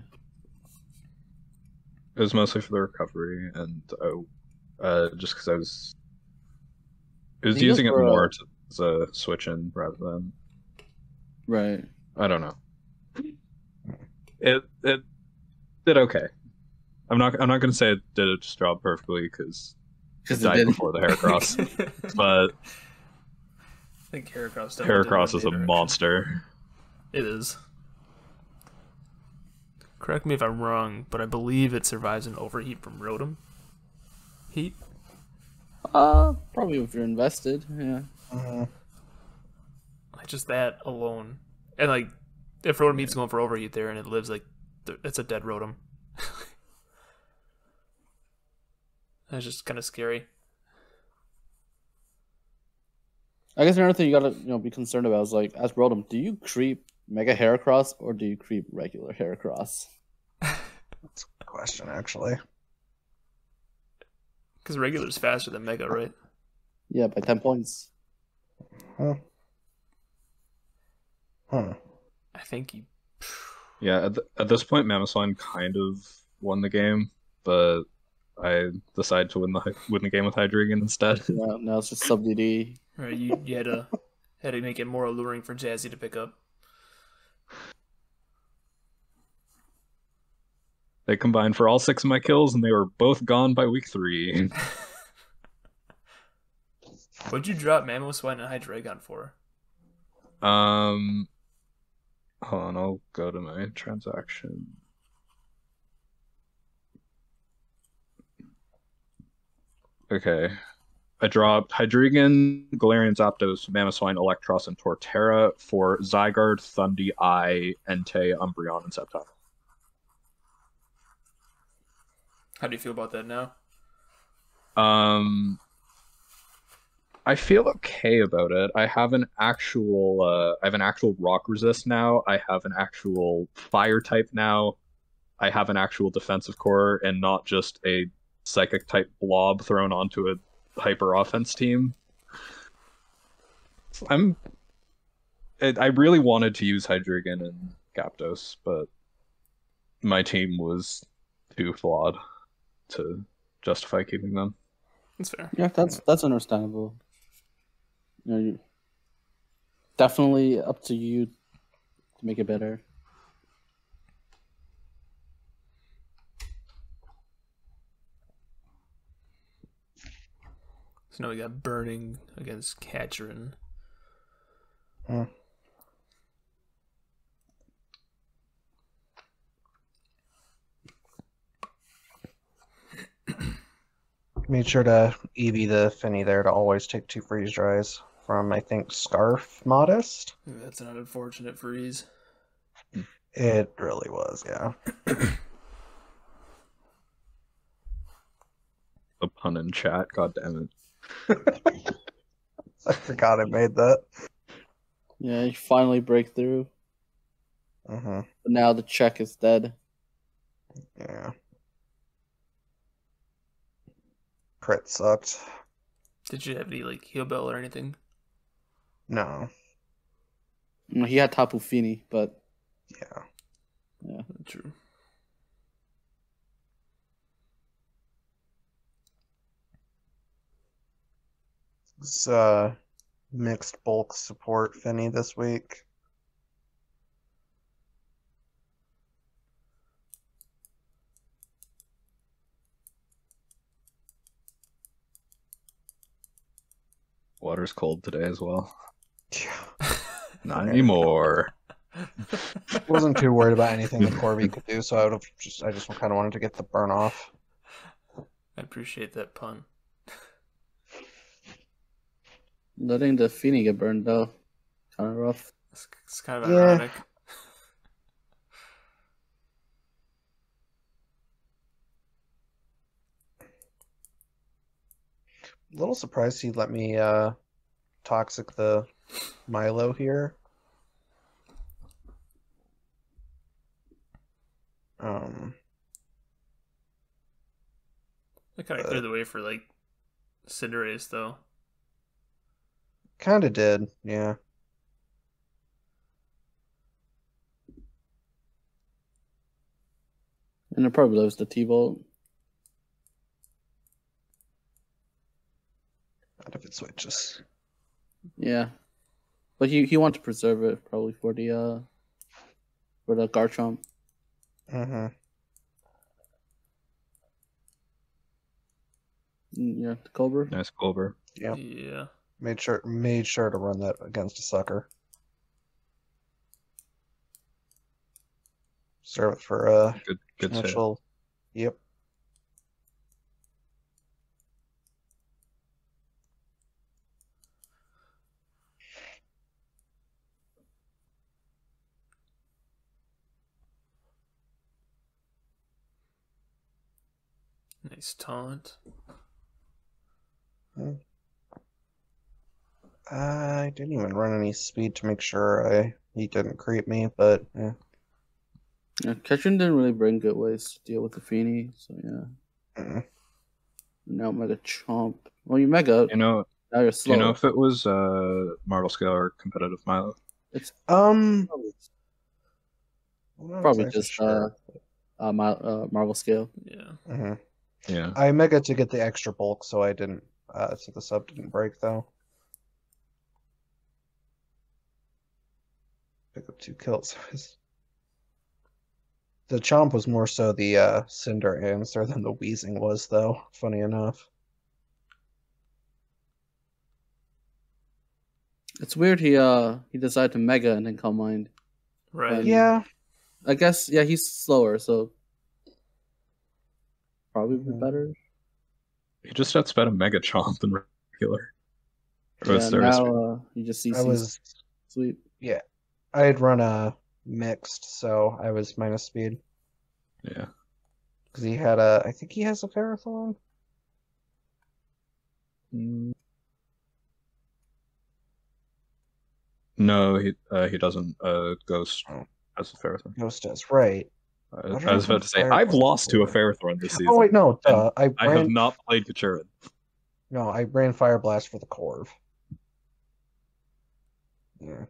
It was mostly for the recovery, and just because I was using it more as a switch in rather than. Right. I don't know. It did okay. I'm not gonna say it did its job perfectly because it died before the Heracross, but I think Heracross is a monster. It is. Correct me if I'm wrong, but I believe it survives an overheat from Rotom. Heat? Probably if you're invested, yeah. Like just that alone. And like, if Rotom Heat's going for overheat there and it lives like, it's a dead Rotom. That's just kind of scary. I guess another thing you gotta be concerned about is like, as Rotom, do you creep Mega Heracross or do you creep regular Heracross? That's a good question, actually. Because regular's faster than Mega, right? Yeah, by 10 points. Huh. I think you. Yeah, at this point, Mamoswine kind of won the game, but I decided to win the game with Hydreigon instead. Yeah, now it's just sub DD. Right, you had to make it more alluring for Jazzy to pick up. They combined for all 6 of my kills, and they were both gone by week 3. What'd you drop Mamoswine and Hydreigon for? Hold on, I'll go to my transaction. Okay. I dropped Hydreigon, Galarian Zapdos, Mamoswine, Electros, and Torterra for Zygarde, Thundy, Entei, Umbreon, and Sceptile. How do you feel about that now? I feel okay about it. I have an actual rock resist now. I have an actual fire type now. I have an actual defensive core and not just a psychic type blob thrown onto a hyper offense team. I really wanted to use Hydreigon and Zapdos, but my team was too flawed to justify keeping them. That's fair. Yeah, that's understandable. Definitely up to you to make it better. So now we got Burning against Catcherin. Made sure to EV the Finny there to always take 2 freeze dries from, I think, Scarf Modest. That's an unfortunate freeze. It really was, yeah. A pun in chat, god damn it. I forgot I made that. Yeah, you finally break through. Mm-hmm. But now the check is dead. Yeah. Crit sucked. Did you have any like heal bell or anything? No. He had Tapu Fini, but Yeah. True. It's mixed bulk support Finny this week. Water's cold today as well. Yeah. Not anymore. Wasn't too worried about anything that Corby could do, so I just kind of wanted to get the burn off. I appreciate that pun. Letting the Feeny get burned though, kind of rough. It's kind of Yeah. ironic. A little surprised he let me toxic the Milo here. It kind of cleared the way for like Cinderace though. Kind of did, yeah. And it probably loves the T-Bolt. Not if it switches. Yeah. But he wants to preserve it probably for the Garchomp. Mm-hmm. Yeah, the Cobra. Nice Clover. Yep. Yeah. Made sure to run that against a sucker. Serve it for Good hit. potential. Yep. Nice taunt. I didn't even run any speed to make sure he didn't creep me, but yeah. Yeah, Ketchum didn't really bring good ways to deal with the Feeny, so yeah. Mm. Now Mega Chomp. Well, you Mega. You know, Now you're do slow. you know if it was Marvel Scale or competitive Milo? It's I'm not probably exactly just sure. Marvel Scale. Yeah. Mhm. Yeah. I mega to get the extra bulk, so I didn't. So the sub didn't break though. Pick up 2 kills. The Chomp was more so the Cinder answer than the Wheezing was, though. Funny enough. It's weird he decided to Mega and then Calm Mind. Right. Yeah. I guess he's slower, so probably better. He just outsped a Mega Chomp than regular. Or was Yeah, there a speed- now you just see I was sweep. I had run a mixed, so I was minus speed Yeah. because he had I think he has a Ferrothorn. No, he doesn't. Ghost Oh. has a Ferrothorn. Ghost does, right? I was about to say I've lost to a Ferrothorn this season. Oh wait, no, And I I have ran. not played Kachurin. No, I ran Fire Blast for the Corv. Yeah.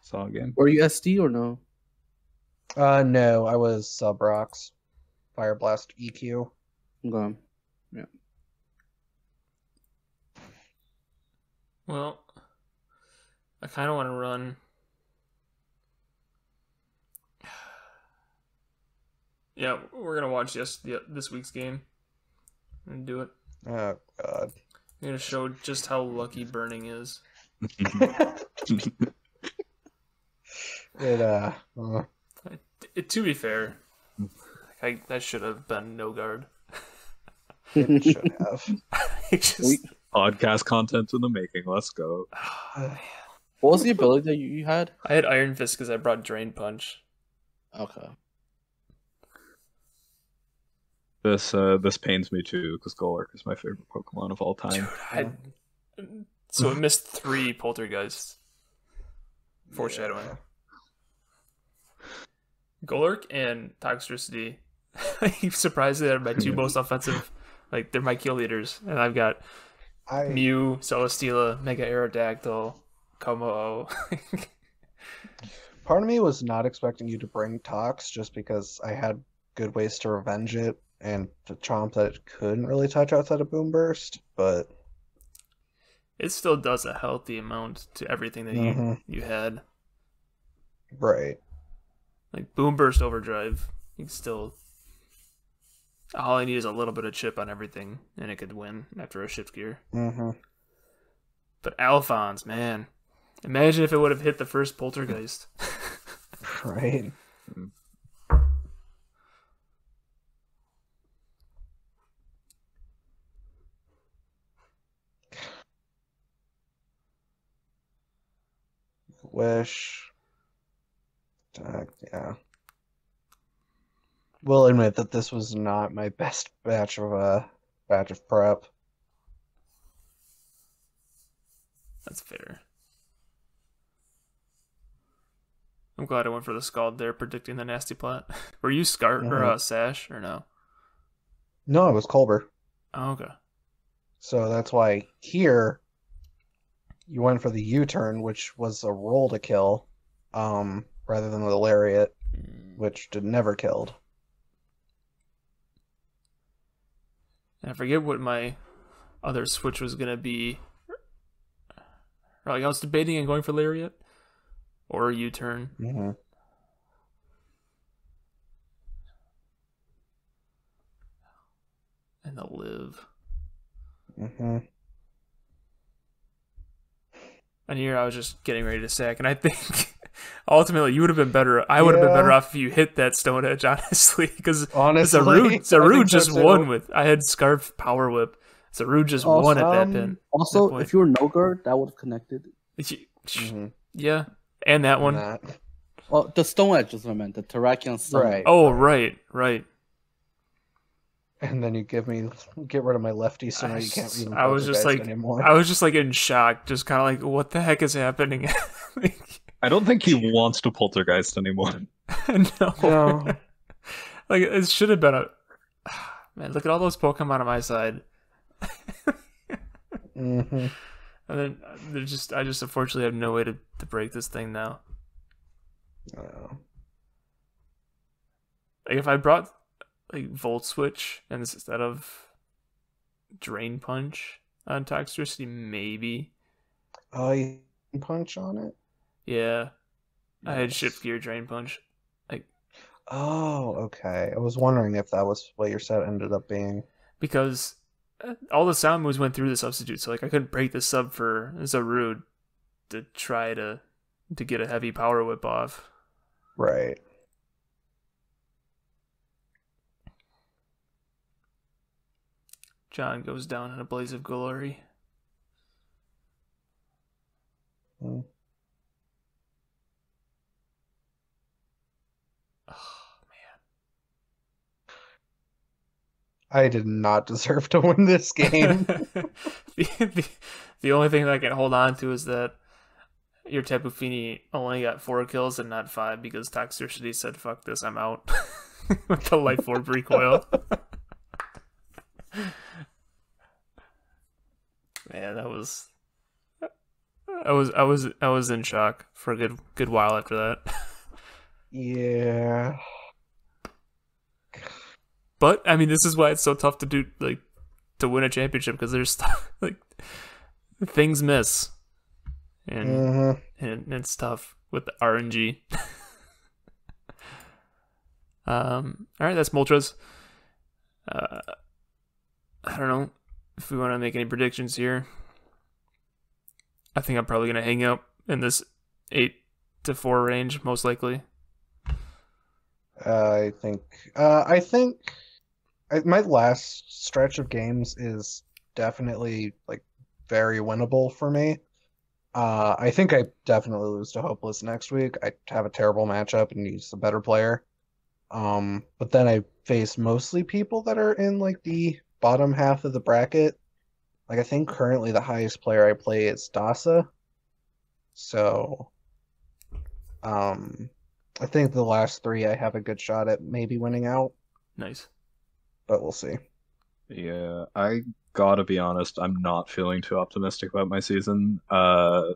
Saw a game. Were you SD or no? No, I was Subrox. Fire Blast EQ. Okay. Yeah. Well, I kind of want to run. Yeah, we're gonna watch this week's game and do it. Oh God. I'm gonna show just how lucky burning is. To be fair, that should have been no guard. It should have. Podcast content in the making. Let's go. What was the ability that you had? I had Iron Fist because I brought Drain Punch. Okay. This pains me too because Golurk is my favorite Pokemon of all time. So it missed 3 Poltergeists. Foreshadowing. Yeah. Golurk and Toxtricity. I'm surprised they're my 2 most offensive. Like, they're my kill leaders. And I've got Mew, Celesteela, Mega Aerodactyl, Como. Part of me was not expecting you to bring Tox just because I had good ways to revenge it and to Chomp that it couldn't really touch outside of Boom Burst, but It still does a healthy amount to everything that you had. right. Like Boom Burst Overdrive, you can still. All I need is a little bit of chip on everything, and it could win after a shift gear. Mm-hmm. But Alphonse, man, imagine if it would have hit the first Poltergeist. Right. Wish. Yeah. Will admit that this was not my best batch of prep. That's fair. I'm glad I went for the Scald there, predicting the nasty plot. Were you Scar or Sash or no? No, it was Culber. Oh, okay. So that's why here you went for the U-turn, which was a roll to kill, rather than the Lariat, which never killed. And I forget what my other switch was gonna be. Like I was debating on going for Lariat or a U-turn. Mm-hmm. And the live. Mm-hmm. And here I was just getting ready to sack, and I think ultimately you would have been better. I would have been better off if you hit that Stone Edge, honestly, because Zarude just won with. I had Scarf Power Whip. Zarude just won at that pin. Also, if you were no guard, that would have connected. Mm-hmm. Yeah, and that one. Well, the Stone Edge is what I meant. The Terrakion Stone. Right. Oh, right. And then you get rid of my lefty, so now you can't even. I was just like, anymore. I was just like in shock, just kind of like, what the heck is happening? I don't think he wants to poltergeist anymore. No. Like it should have been a. Man, look at all those Pokemon on my side. Mm-hmm. And then I just unfortunately have no way to break this thing now. Like if I brought like Volt Switch instead of Drain Punch on Toxtricity, maybe. Oh, you can punch on it? Yeah. I had Shift Gear Drain Punch. Like. Oh, okay. I was wondering if that was what your set ended up being. Because all the sound moves went through the substitute, so like I couldn't break the sub for Zarude to try to get a heavy Power Whip off. Right. John goes down in a blaze of glory. Mm. Oh, man. I did not deserve to win this game. The only thing that I can hold on to is that your Tapu Fini only got 4 kills and not 5 because Toxtricity said, fuck this, I'm out. With the Life Orb recoil. Man, I was in shock for a good while after that. Yeah. But I mean, this is why it's so tough to do, like, to win a championship, because there's stuff, like, things miss, and it's tough with the RNG. All right, that's Moltres. I don't know if we want to make any predictions here. I think I'm probably gonna hang out in this 8-4 range, most likely. I think my last stretch of games is definitely like very winnable for me. I think I definitely lose to Hopeless next week. I have a terrible matchup and he's a better player. But then I face mostly people that are in like the bottom half of the bracket. Like I think currently the highest player I play is Dasa. So I think the last 3 I have a good shot at maybe winning out. Nice. But we'll see. Yeah, I gotta be honest, I'm not feeling too optimistic about my season. I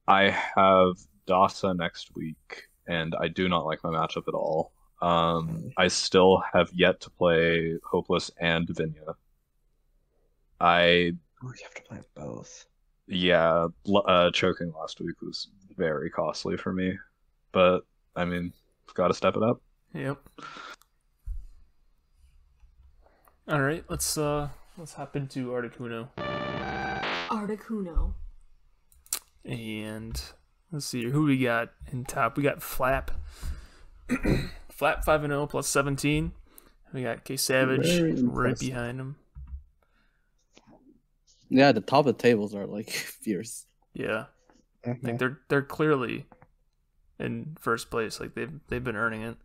have Dasa next week, and I do not like my matchup at all. I still have yet to play Hopeless and Vinya. You have to play both. Yeah, choking last week was very costly for me, but I mean, I've got to step it up. Yep. All right, let's hop into Articuno. Articuno. And let's see who we got in top. We got Flap. Flap 5-0 plus 17. We got K Savage right behind him. Yeah, the top of the tables are like fierce. Yeah. Like they're clearly in first place. Like they've been earning it.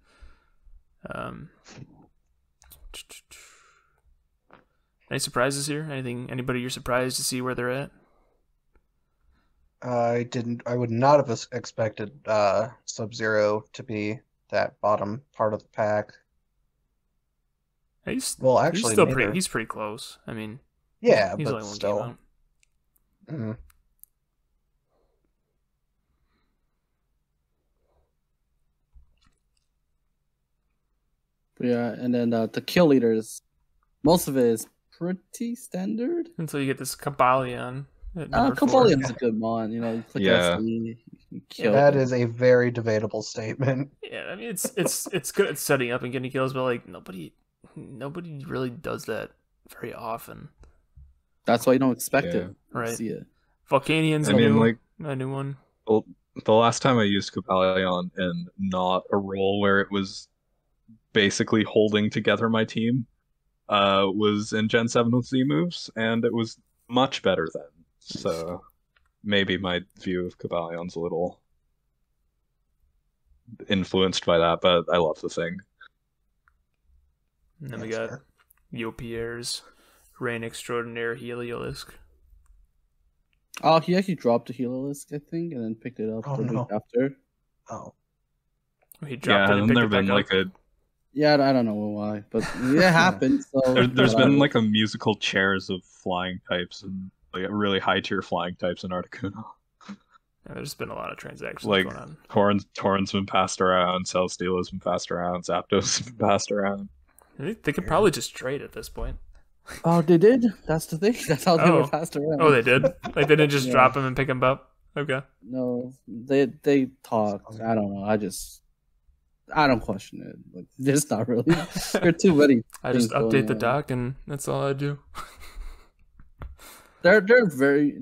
Any surprises here? Anybody you're surprised to see where they're at? I would not have expected Sub-Zero to be that bottom part of the pack. He's actually, he's pretty close. I mean, yeah, he's but only one still. game out. Mm-hmm. Yeah, and then the kill leaders, most of it is pretty standard. Until you get this Kabalion. Kabalion's a good mon. You know, you click SD, you kill. That is a very debatable statement. Yeah, I mean it's good at setting up and getting kills, but like nobody really does that very often. That's why you don't expect it. Right. See it. Volcanian's a new one. Well, the last time I used Kabalion in not a role where it was basically holding together my team was in Gen 7 with Z moves, and it was much better then. So maybe my view of Kabalion's a little influenced by that, but I love the thing. And then we got Yopierre's Reign Extraordinaire Heliolisk. Oh, he actually dropped the Heliolisk, I think, and then picked it up the week after. Oh. He dropped it and there picked it been back up. Yeah, I don't know why, but it happened. So there's been like a musical chairs of flying types and like really high tier flying types in Articuno. Yeah, there's been a lot of transactions like going on. Torrent's been passed around, Celesteela has been passed around, Zapdos has been passed around. They could probably just trade at this point. Oh, they did? That's the thing? That's how they were passed around. Oh, they did? Like, they didn't just drop them and pick them up? Okay. No, they talked. I don't know. I don't question it. Like, there's not really. There are too many. I just update the doc, and that's all I do. There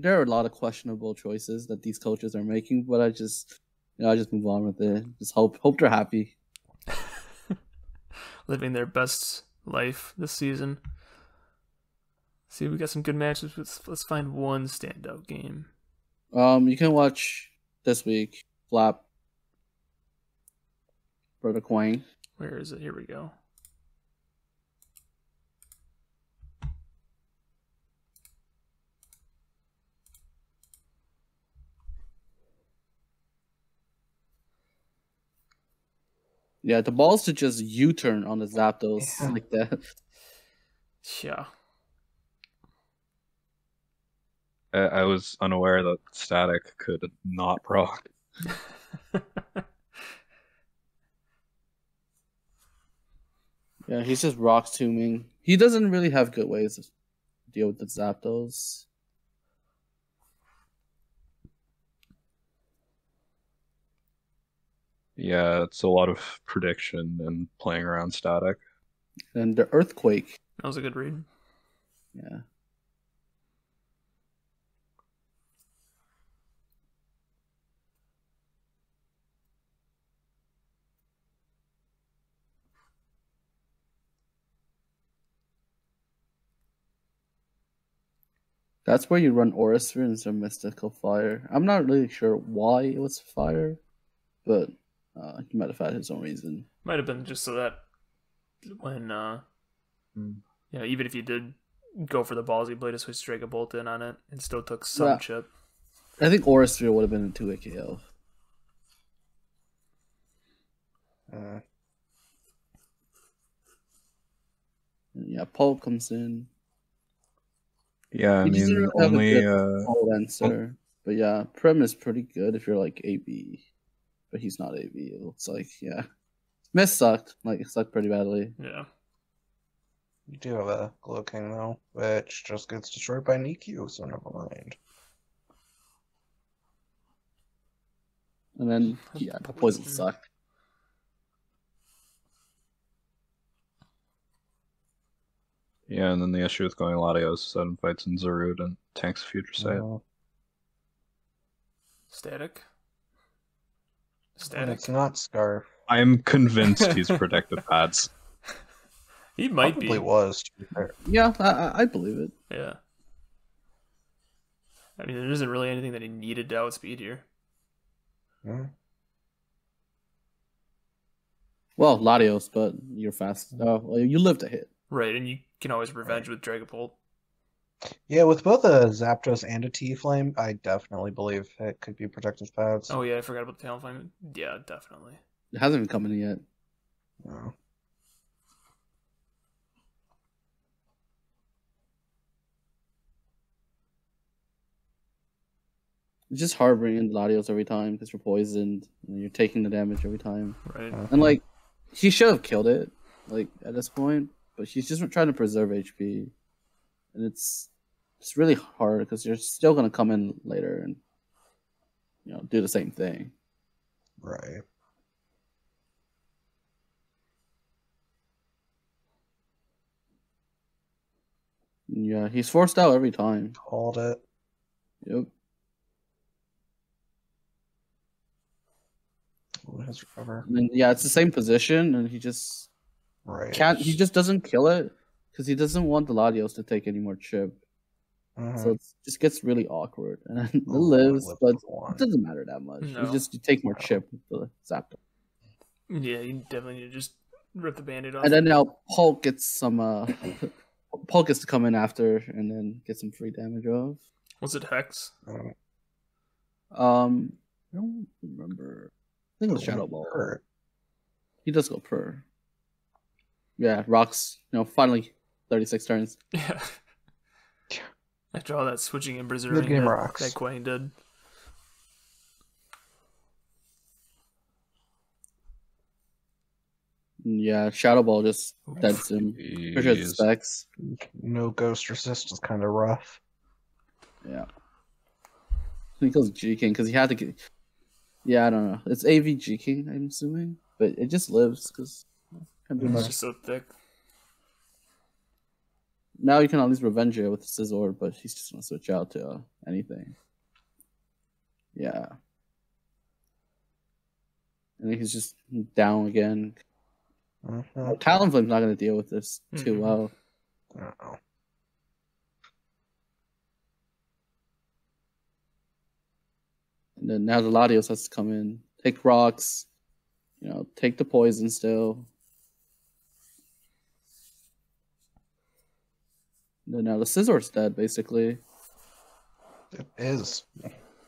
are a lot of questionable choices that these coaches are making, but I just move on with it. Just hope they're happy. Living their best life this season. See, we got some good matches. Let's find one standout game. You can watch this week Flap for the Quang. Where is it? Here we go. Yeah, the ball's to just U-turn on the Zapdos like that. Yeah. I was unaware that Static could not proc. Yeah, he's just rock tombing. He doesn't really have good ways to deal with the Zapdos. Yeah, it's a lot of prediction and playing around Static. And the Earthquake. That was a good read. Yeah. That's where you run Aurasphere instead of Mystical Fire. I'm not really sure why it was Fire, but he might have had his own reason. Might have been just so that when, even if you did go for the balls, you played a switch Draco Bolt in on it and still took some chip. I think Aurasphere would have been a 2-hit KO. Yeah, Paul comes in. Yeah, I mean, only answer. But yeah, Prim is pretty good if you're like AB. But he's not AB, it looks like. Yeah. Miss sucked. Like, it sucked pretty badly. Yeah. You do have a Glow King, though, which just gets destroyed by Nikyu, so never mind. And then, yeah, the poison sucked. Yeah, and then the issue with going Latios is that invites in Zarude and tanks Future Sight. Static. It's not Scarf. I'm convinced he's predicted pads. He might Probably be. was, to be fair. Yeah, I believe it. Yeah. I mean, there isn't really anything that he needed to outspeed here. Yeah. Well, Latios, but you're fast. Oh, well, you lived a hit. Right, and you can always revenge with Dragapult. Yeah, with both a Zapdos and a T-Flame, I definitely believe it could be protective pads. Oh yeah, I forgot about the Talonflame. Yeah, definitely. It hasn't even come in yet. No. It's just hard bringing Latios every time because you're poisoned and you're taking the damage every time. Right. And like, he should have killed it, like at this point, but he's just trying to preserve HP, and it's really hard because you're still gonna come in later and do the same thing. Right. Yeah, he's forced out every time. Called it. Yep. His recover. And yeah, it's the same position, and he just Right. can't. He just doesn't kill it because he doesn't want the Latios to take any more chip. Mhm. So it just gets really awkward, and then it Oh, lives, live but with one. it doesn't matter that much. No. You take more chip with the Zapdos. Yeah, you definitely need to just rip the Band-Aid off. And then now Polk gets some. Polk gets to come in after and then get some free damage off. Was it Hex? I don't remember. I think it was Shadow Ball. Hurt. He does go per. Yeah, rocks. Finally, 36 turns. Yeah. After all that switching and berserking Good game, rocks. that Quang did. Yeah, Shadow Ball just deads him. Pretty sure it's specs. No ghost resist is kind of rough. Yeah. He goes G King because he had to get. Yeah, I don't know. It's AV G King, I'm assuming, but it just lives because can't do It's much. just so thick. Now you can at least revenge it with Scizor, but he's just gonna switch out to anything. Yeah. And then he's just down again. Talonflame's not gonna deal with this too well. Uh-oh. And then now the Latios has to come in, take rocks, take the poison still. And then now the Scissor's dead, basically. It is.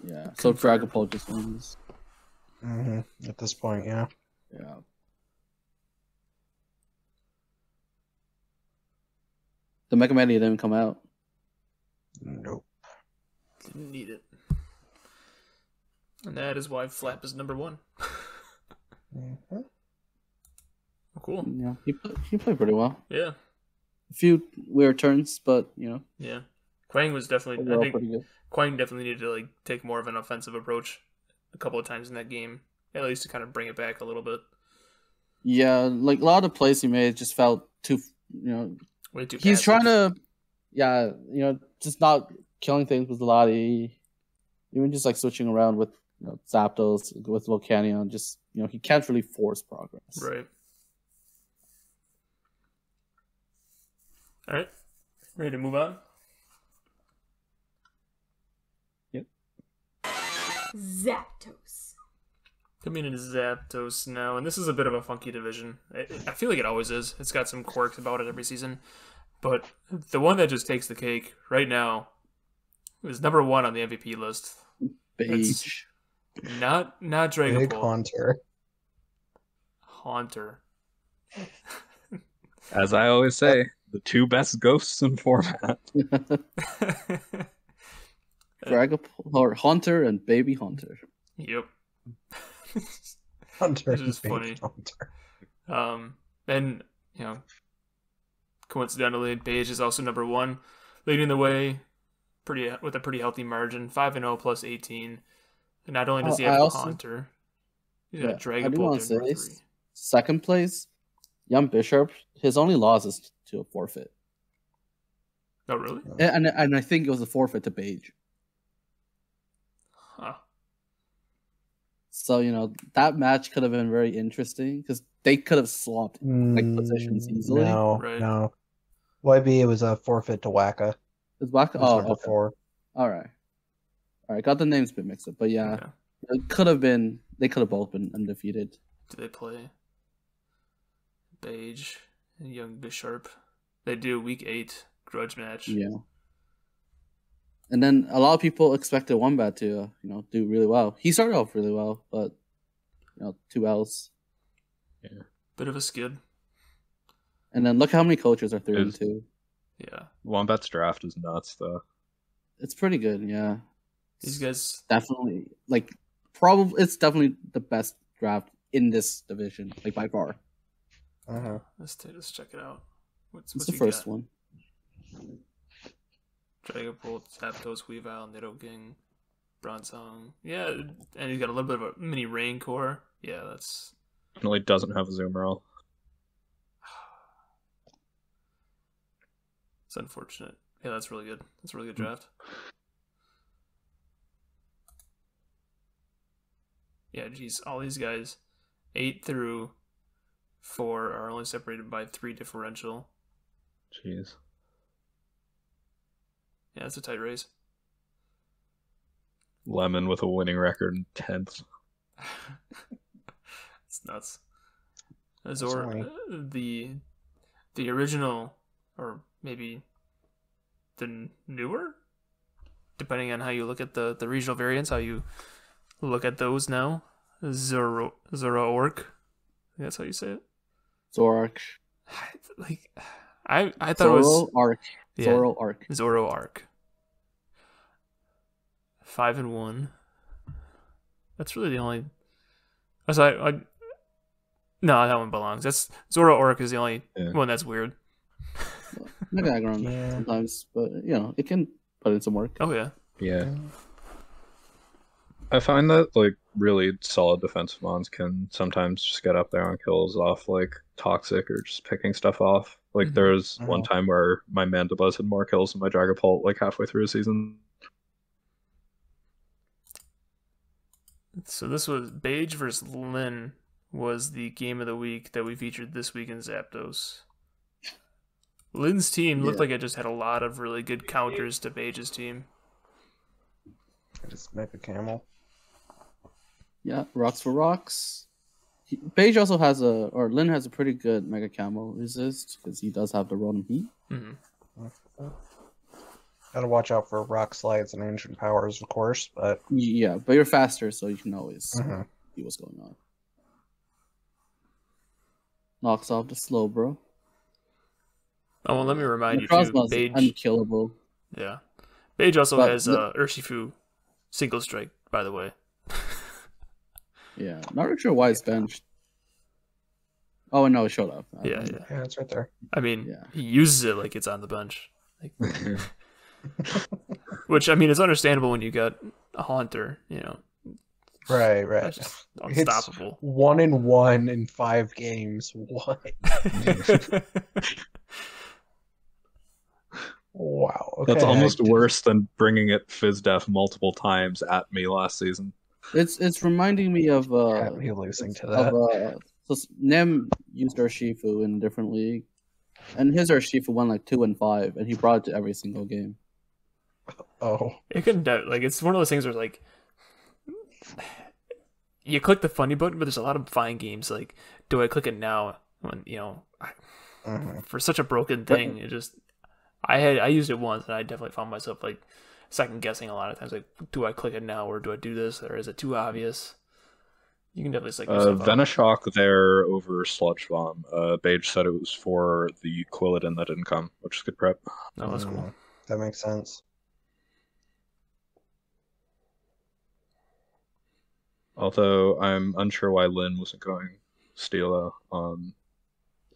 Yeah, so Dragapult just wins. At this point, yeah. Yeah. The Mega Man didn't come out. Nope. Didn't need it. And that is why Flap is number 1. Cool. Yeah, he played pretty well. Yeah. A few weird turns, but Yeah. Quang was definitely. overall I think pretty good. Quang definitely needed to take more of an offensive approach a couple of times in that game, at least to kind of bring it back a little bit. Yeah, like a lot of the plays he made just felt too. Way too. He's passive. trying to, just not killing things with a lot. Even just like switching around with Zapdos, with Volcanion, just he can't really force progress. Right. All right. Ready to move on? Yep. Zapdos. Coming into Zapdos now, and this is a bit of a funky division. I feel like it always is. It's got some quirks about it every season. But the one that just takes the cake right now is number 1 on the MVP list. Beige. Not Big Dragapult. Haunter. Haunter. As I always say, the 2 best ghosts in format. Dragapult or Haunter and Baby Haunter. Yep. Hunter. This is Big funny. Haunter. And coincidentally, Beige is also number 1, leading the way with a pretty healthy margin, 5-0 plus 18. And not only does he have a Haunter, he's got a Dragapult in number 3. Second place, Young Bishop. His only loss is to a forfeit. Oh, really? And I think it was a forfeit to Beige. Huh. So, that match could have been very interesting because they could have swapped positions easily. No, Right. no. YB, it was a forfeit to Waka. It's Waka. It was Oh, number okay. 4. All right. Got the names a bit mixed up, but yeah, Okay. it could have been they could have both been undefeated. Do they play Beige and Young Bishop? They do week 8 grudge match. Yeah. And then a lot of people expected Wombat to, do really well. He started off really well, but 2 L's. Yeah. Bit of a skid. And then look how many coaches are 3-2. Yeah. Wombat's draft is nuts, though. It's pretty good, yeah. These guys definitely it's definitely the best draft in this division, by far. Let's check it out. What's the first one? Dragapult, Zapdos, Weavile, Nidoking, Bronzong. Yeah, and he's got a little bit of a mini Rain Core. Yeah, that's... Definitely doesn't have a Zoomerall. It's unfortunate. Yeah, that's really good. That's a really good draft. Yeah, geez, all these guys, 8 through 4 are only separated by 3 differential. Jeez. Yeah, it's a tight race. Lemon with a winning record in 10th. It's nuts. The original, or maybe the newer, depending on how you look at the regional variants, how you look at those now. Zoroark. That's how you say it. Zoroark. I thought it was Zoroark. Yeah, Zoroark. Zoroark. 5-1. That's really the only. No, that one belongs. That's Zoroark is the only one that's weird. Maybe I grown sometimes, but it can put in some work. Oh yeah. Yeah. I find that really solid defensive mons can sometimes just get up there on kills off Toxic or just picking stuff off. There was one time where my Mandibuzz had more kills than my Dragapult halfway through a season. So this was Beige versus Lin was the game of the week that we featured this week in Zapdos. Lin's team looked like it just had a lot of really good counters to Beige's team. Just Mega Camel. Yeah, rocks for rocks. Beige also has Lin has a pretty good Mega Camo resist because he does have the Rotom Heat. Gotta watch out for rock slides and ancient powers, of course, but yeah, but you're faster, so you can always see what's going on. Knocks off the slow, bro. Oh, well, let me remind you too. Beige, unkillable. Yeah, Beige also has Urshifu single strike, by the way. Yeah, not really sure why it's benched. Oh no, it showed up. Yeah, it's right there. I mean, he uses it like it's on the bench, which it's understandable when you got a Haunter, Right. That's just unstoppable. It's 1-1 in 5 games. What? Wow. Okay. That's almost worse than bringing it Fizdef multiple times at me last season. It's reminding me of me losing to that. So Nem used Urshifu in a different league, and his Urshifu won 2 and 5, and he brought it to every single game. Oh, it can it's one of those things where you click the funny button, but there's a lot of fine games. Do I click it now? When for such a broken thing, it just I used it once, and I definitely found myself second guessing a lot of times. Do I click it now, or do I do this, or is it too obvious? You can definitely psych yourself out. Venoshock there over Sludge Bomb. Beige said it was for the Quilladin that didn't come, which is good prep. Oh, that's cool. That makes sense. Although I'm unsure why Lin wasn't going Steelo on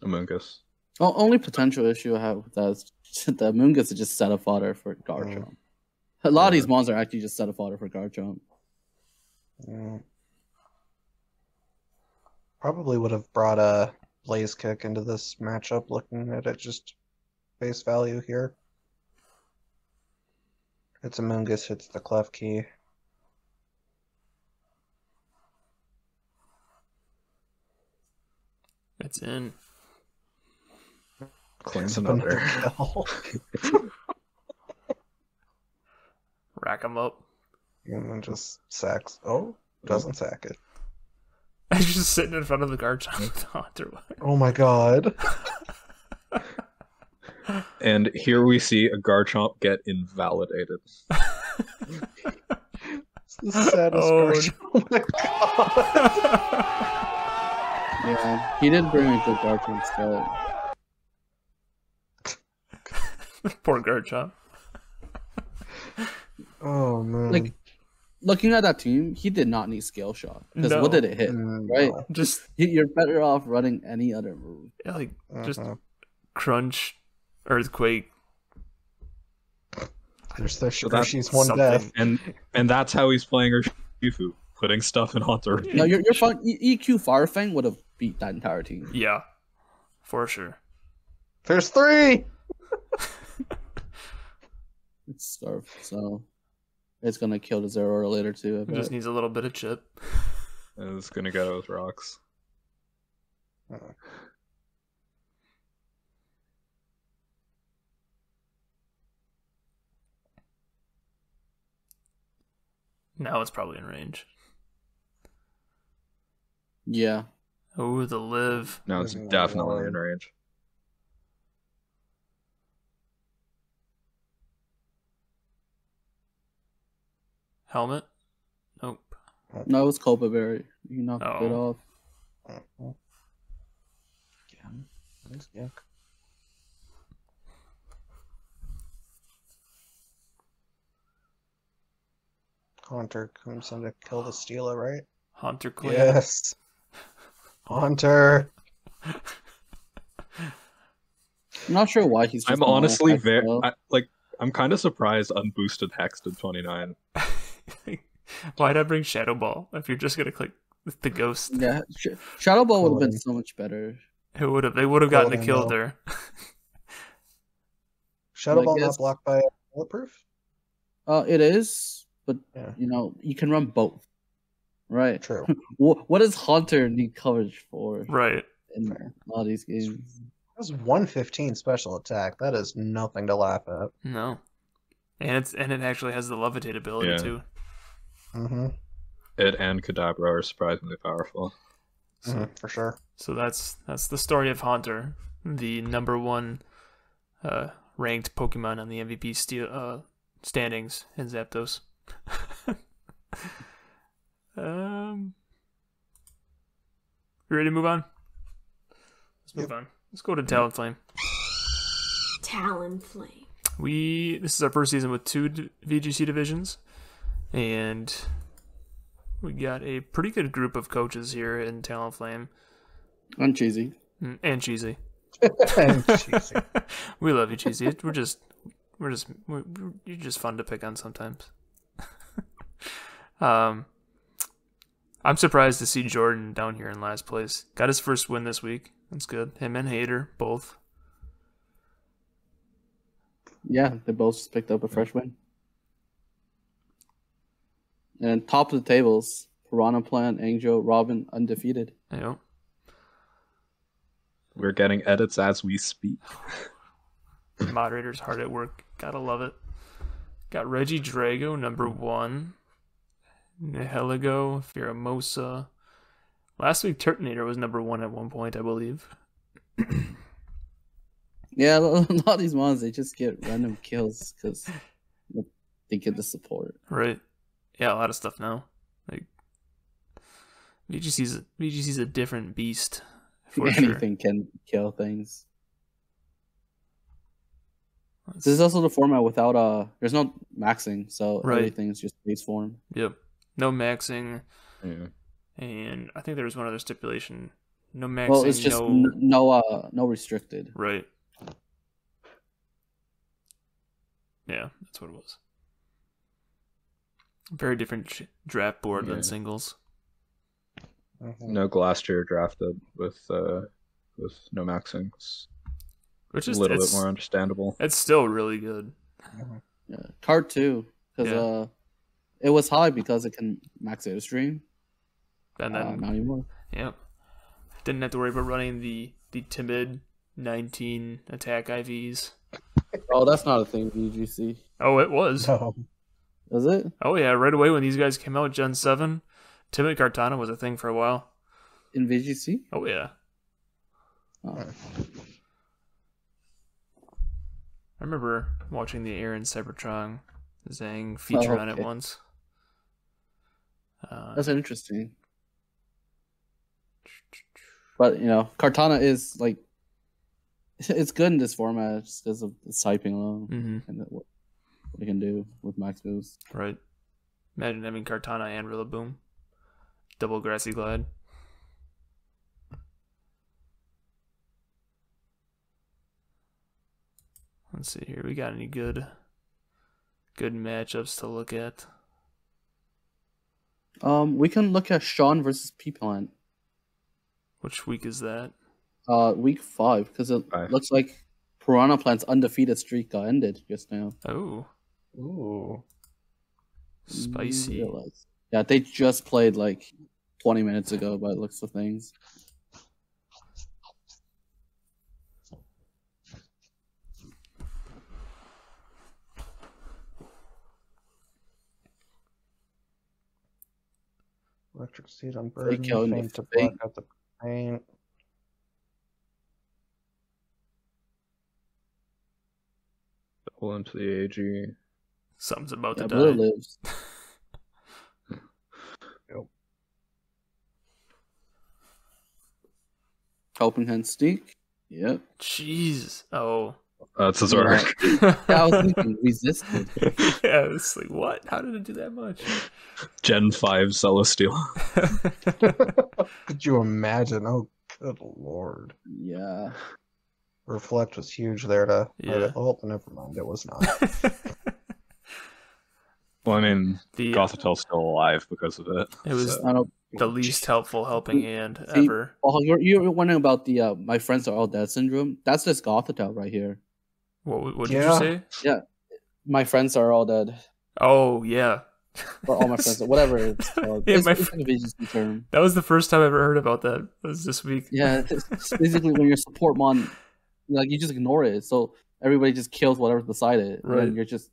Amoonguss. Well, only potential issue I have with that is the Amoonguss is just set of fodder for Garchomp. A lot of these mons are actually just set of fodder for Garchomp. Probably would have brought a Blaze Kick into this matchup, looking at it just face value here. It's Amoonguss hits the Clef Key. It's in. Claims another. Rack them up. And then just sacks. Oh, doesn't sack it. I was just sitting in front of the Garchomp with Haunter. Oh my god. And here we see a Garchomp get invalidated. It's the saddest Garchomp. Oh my god. Yeah, he did bring a good Garchomp still. Poor Garchomp. Oh man. Like, looking at that team, he did not need Scale Shot. Because No. what did it hit, right? No. Just You're better off running any other move. like just Uh-huh. Crunch, Earthquake. There's the So that's Shifu's one something. death. And that's how he's playing Urshifu, putting stuff in Haunter. No, you're fine. EQ Firefang would have beat that entire team. Yeah, for sure. There's 3! It's Scarf, so it's gonna kill the Zeraora later too. I It bet. just needs a little bit of chip. It's gonna get it with rocks. Now it's probably in range. Yeah. Oh, the live. No, it's Doesn't definitely want- in range. Helmet? Nope. No, it's Culpa Berry. You knocked Oh. it off. Yeah. Haunter comes in to kill the Steela, right? Haunter Clan. Yes. Haunter. I'm not sure why he's. Just I'm honestly not very well. I'm kind of surprised unboosted Hex did 29. Why'd I bring Shadow Ball if you're just gonna click the ghost? Yeah, Shadow Ball would have been Paladin. so much better. Who would have? They would have gotten the Paladin, kill though. there. Shadow I Ball guess- not blocked by bulletproof? It is, but Yeah. you can run both, right? True. What does Haunter need coverage for Right. in all these games? That was 115 special attack. That is nothing to laugh at. No. And it actually has the levitate ability Yeah. too. Mm-hmm. It and Kadabra are surprisingly powerful. For sure. So that's the story of Haunter, the number one ranked Pokemon on the MVP standings in Zapdos. You ready to move on? Let's move on. Let's go to Talonflame. Talonflame. This is our first season with 2 VGC divisions, and we got a pretty good group of coaches here in Talonflame. And Cheesy. And Cheesy. Cheesy. We love you, Cheesy. You're just fun to pick on sometimes. I'm surprised to see Jordan down here in last place. Got his first win this week. That's good. Him and Hater both. Yeah, they both just picked up a fresh win. And top of the tables, Piranha Plant, Angel, Robin, undefeated. You know, We're getting edits as we speak. moderators hard at work. Gotta love it. Got Reggie Drago, number 1. Nihiligo, Firamosa. Last week, Turtonator was number 1 at one point, I believe. Yeah, a lot of these ones, they just get random kills because they get the support. Right. Yeah, a lot of stuff now. Like VGC's a different beast. For Anything can kill things. Sure. This is also the format without there's no maxing, so Right. everything's just base form. Yep. No maxing, Yeah. and I think there was one other stipulation. No maxing. Well, it's just no restricted. Right. Yeah, that's what it was. Very different draft board Yeah. than singles. No glass chair drafted with no maxing. It's Which a is little bit it's- more understandable. It's still really good. Yeah. Card 2, because Yeah. it was high because it can max out stream. And then Not anymore. Yep. Didn't have to worry about running the timid 19 attack IVs. Oh, that's not a thing, VGC. Oh, it was. No. Is it? Oh yeah, right away when these guys came out, Gen 7, timid Kartana was a thing for a while. in VGC? Oh yeah. Oh. I remember watching the Aaron Cybertron Zhang feature on it okay. once. That's interesting. But Cortana is like, it's good in this format just because of its typing alone and what it can do with max boost. Right. Imagine having Cortana and Rillaboom. Double Grassy Glide. Let's see here. We got any good matchups to look at? We can look at Sean versus P-Plant. Which week is that? Week 5, because it looks like Piranha Plant's undefeated streak got ended just now. Oh. Ooh. Spicy. Yeah, they just played like 20 minutes ago by the looks of things. Electric Seed on Burden, Fake out in Faint to the block fake. out the paint. Double into the AG. Something's about to Blue die. lives. Yep. Helping Hand Sneak. Yep. Jeez. Oh. That's his work. Yeah, I was thinking resisted. Yeah, it's like, what? How did it do that much? Gen 5 Celestial. Could you imagine? Oh, good lord. Yeah. Reflect was huge there to. Yeah. Oh, never mind. It was not. Well, I mean, The Gothitel's still alive because of it. It was so. I don't the least helpful helping hand See, ever. Oh, you're wondering about the my friends are all dead syndrome. That's just Gothitelle right here. What did Yeah. you say? My friends are all dead. Oh yeah. Or all my friends, whatever it's called. Yeah, it's my it's a VGC term. That was the first time I ever heard about that. It was this week. Yeah, it's basically when your support mon, like you just ignore it, so everybody just kills whatever's beside it, Right. and you're just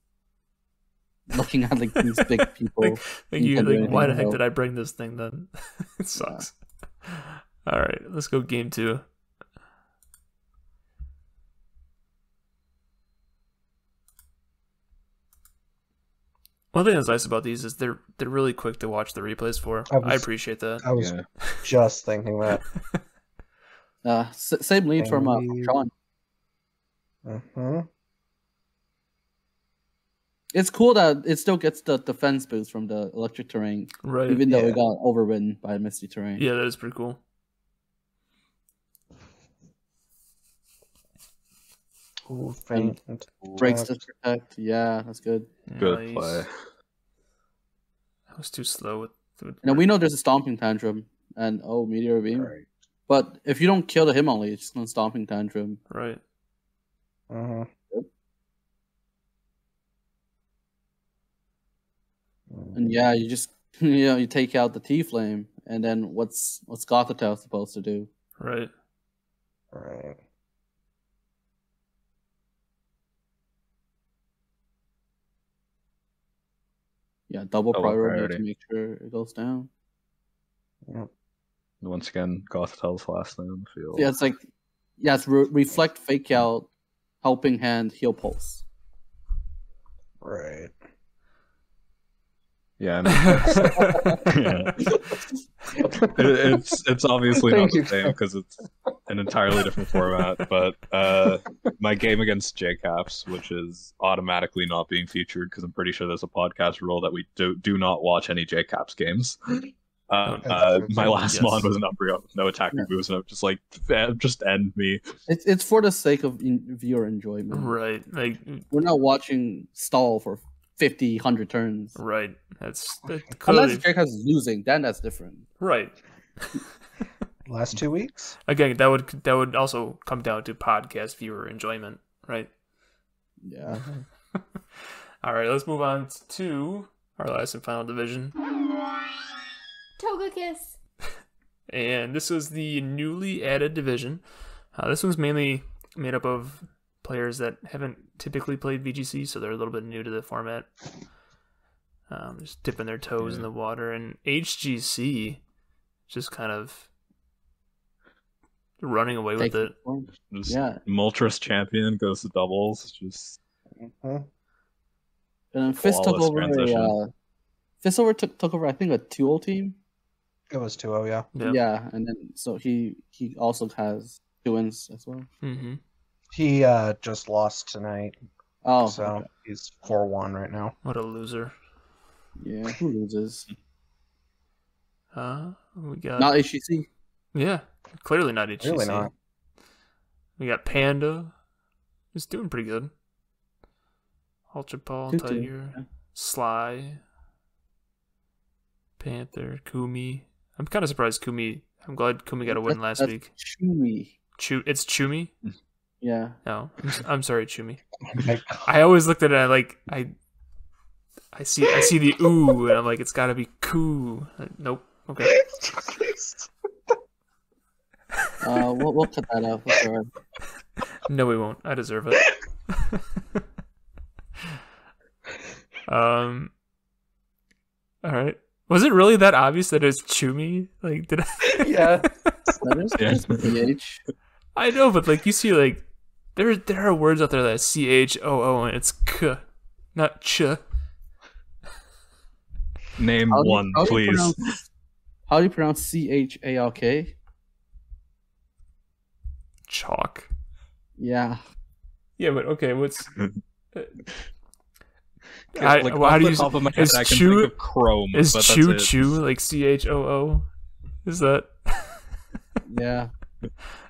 looking at like these big people. Like You can't do anything why the heck about. did I bring this thing then? It sucks. All right, let's go game 2. One thing that's nice about these is they're really quick to watch the replays for. I appreciate that. I was Yeah. just thinking that. Same lead from Sean. Mm-hmm. It's cool that it still gets the defense boost from the electric terrain, Right. even though Yeah. it got overridden by misty terrain. Yeah, that is pretty cool. Ooh, Faint. Breaks to protect. Yeah, that's good. Good Nice. play. I was too slow with Now we know there's a stomping tantrum and meteor beam. Right. But if you don't kill the Himali, it's just gonna stomping tantrum. right. Uh-huh. And yeah, you just you take out the T flame, and then what's Gothitelle supposed to do? Right. Right. Yeah, double Double priority to priority. make sure it goes down. Yep. Once again, Gothitel's last name on the field. Yeah, it's like it's reflect, fake out, helping hand, heal pulse. Right. Yeah, I mean, it's obviously not Thank the you. same because it's an entirely different format. But my game against JCaps, which is automatically not being featured because I'm pretty sure there's a podcast rule that we do not watch any JCaps games. My last Yes. mon was an Umbreon with no attacking boost, and I'm just like, just end me. It's for the sake of viewer enjoyment. Right. Like We're not watching stall for 50, 100 turns. right. That's Unless clearly Jackass is losing, then that's different. right. Last 2 weeks? Again, that would also come down to podcast viewer enjoyment, right? Yeah. All right, let's move on to our last and final division. Togekiss. And this was the newly added division. This one's mainly made up of players that haven't typically played VGC, so they're a little bit new to the format. Just dipping their toes in the water. And HGC just kind of running away with it. Just Yeah. Moltres champion goes to doubles. Just And then Fist took flawless over transition. took over I think a 2-0 team. It was 2-0, yeah. Yeah. Yeah, and then so he also has 2 wins as well. Mm-hmm. He just lost tonight, Oh, so okay. he's 4-1 right now. What a loser. Yeah, who loses? We got Not HGC. yeah, clearly not HGC. Really not. We got Panda. He's doing pretty good. Ultra Paul, 2-2, Tiger, yeah. Sly, Panther, Kumi. I'm kind of surprised Kumi. I'm glad Kumi got a win last That's week. Chewy. It's Chumi. Yeah. No, I'm sorry, Chumi. Oh my God. I always looked at it like I see the ooh and I'm like it's got to be coo. Nope. Okay. We'll cut that out for sure. No, we won't. I deserve it. All right. Was it really that obvious that it was Chumi? Like, did I? Yeah. That is PH. I know, but like you see, like there are words out there that CHOO and it's K, not Ch. Name one, please. How do you pronounce CHALK? Chalk. Yeah. Yeah, but okay. What's Like, how off do the you? top of my head, Is I can chew think of Chrome, is but chew that's it. chew like CHOO? Is that? Yeah.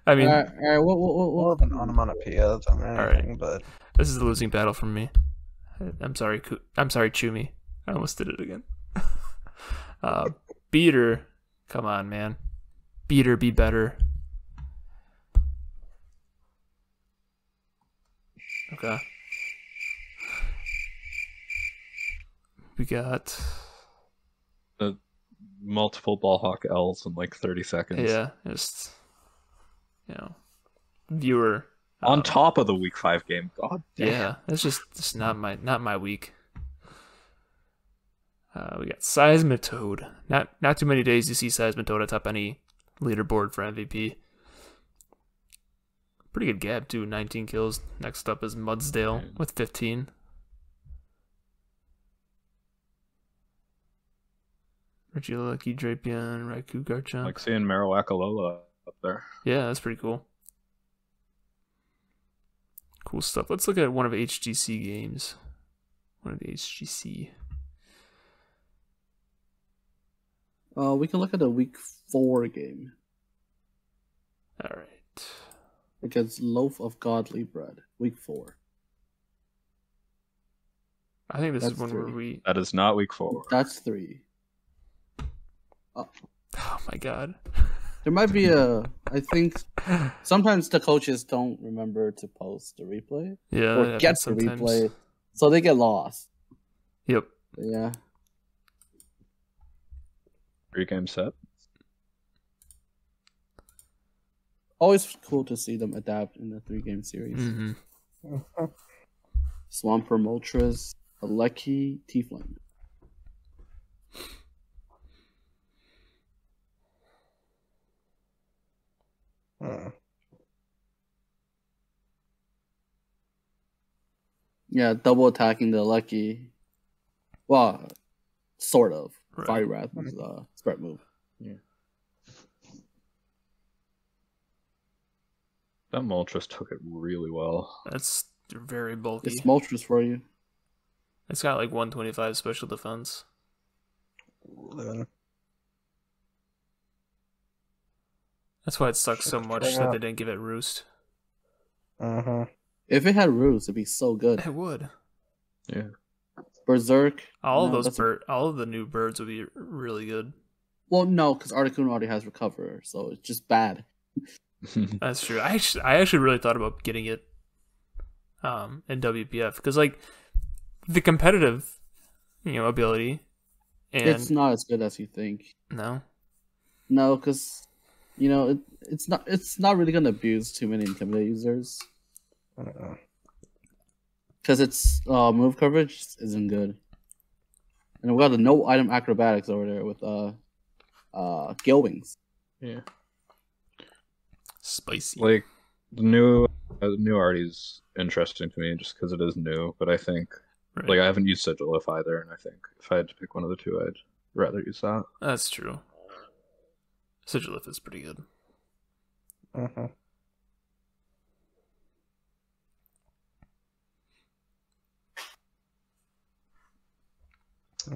I mean, All right. More of an onomatopoeia than anything, but this is a losing battle for me. I'm sorry. I'm sorry, Chumi. I almost did it again. Beater, come on, man. Beater, be better. Okay. We got Multiple ball hawk L's in like 30 seconds. yeah, just viewer On top of the week 5 game. God damn. yeah, it's just not my week. We got Seismitoad. Not too many days you see Seismitoad atop any leaderboard for MVP. Pretty good gap too, 19 kills. Next up is Mudsdale with 15. Reggie Lucky, Drapion, Raikou, Garchomp. Like seeing Marowak-a-Lola up there. Yeah, that's pretty cool. Cool stuff. Let's look at one of HGC games. One of the HGC. We can look at the week 4 game All right. against Loaf of Godly Bread. Week 4. I think this That's is one where three. we. That is not week 4. That's 3. Oh my god. There might be I think sometimes the coaches don't remember to post the replay Yeah. or that get happens the sometimes. replay, so they get lost. Yep. Yeah. 3-game set. Always cool to see them adapt in the 3-game series. Mm-hmm. Swampert, Moltres, Alecki, Tiefling. Yeah, double attacking the Alecki. Well, sort of. Right. Fire Wrath was spread move. That Moltres took it really well. That's very bulky. It's Moltres for you. It's got like 125 special defense. That's why it sucks so much that they didn't give it Roost. If it had Roost, it'd be so good. It would. Yeah. Berserk. All of no, those that's- all of the new birds would be really good. Well, no, because Articuno already has Recover, so it's just bad. That's true. I actually really thought about getting it in WPF because like the competitive, ability and It's not as good as you think. no. No, because it's not really gonna abuse too many Intimidate users. Because its move coverage isn't good. And we got the no item acrobatics over there with Gale Wings. Yeah. Spicy. Like the new art is interesting to me just because it is new. But I think Right. like I haven't used Sigilif either, and I think if I had to pick one of the two, I'd rather use that. That's true. Sigilif is pretty good. Mm-hmm.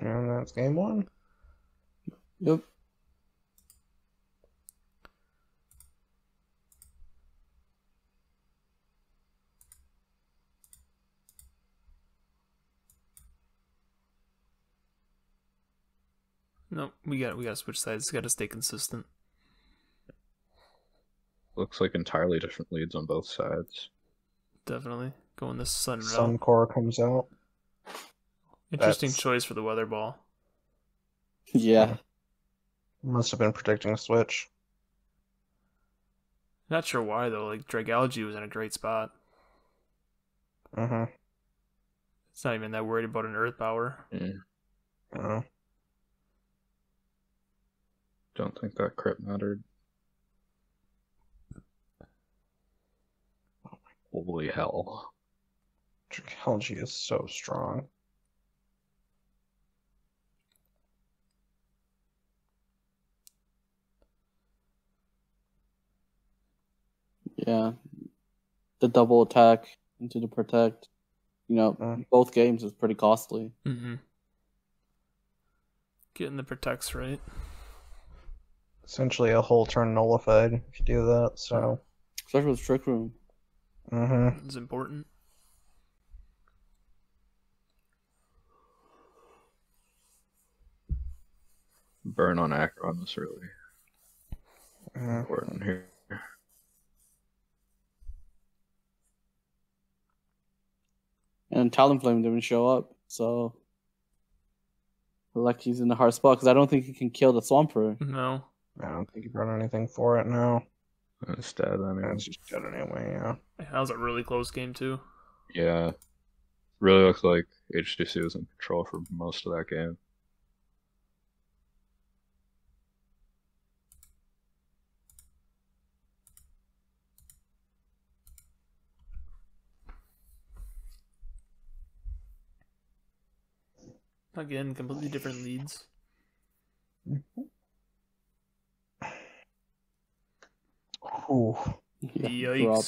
And that's game one. Yep. No, we gotta switch sides. Got to stay consistent. Looks like entirely different leads on both sides. Definitely going this sun route. Sun core comes out. Interesting That's- choice for the weather ball. Yeah. Must have been predicting a switch. Not sure why though. Like Dragology was in a great spot. Mm-hmm. It's not even that worried about an Earth power. Oh. Don't think that crit mattered. Holy hell. Dragology is so strong. Yeah. The double attack into the protect. Both games is pretty costly. Mm-hmm. Getting the protects right. Essentially a whole turn nullified if you do that, so. Especially with Trick Room. Mm-hmm. It's important. Burn on Acheron was really important here. And Talonflame didn't show up, so like he's in a hard spot because I don't think he can kill the Swampert. No. I don't think you brought anything for it now. Instead, I mean, It's just dead anyway, yeah. That was a really close game too. yeah, really looks like HTC was in control for most of that game. Again, completely different leads. Ooh. Yeah, Yikes. drop.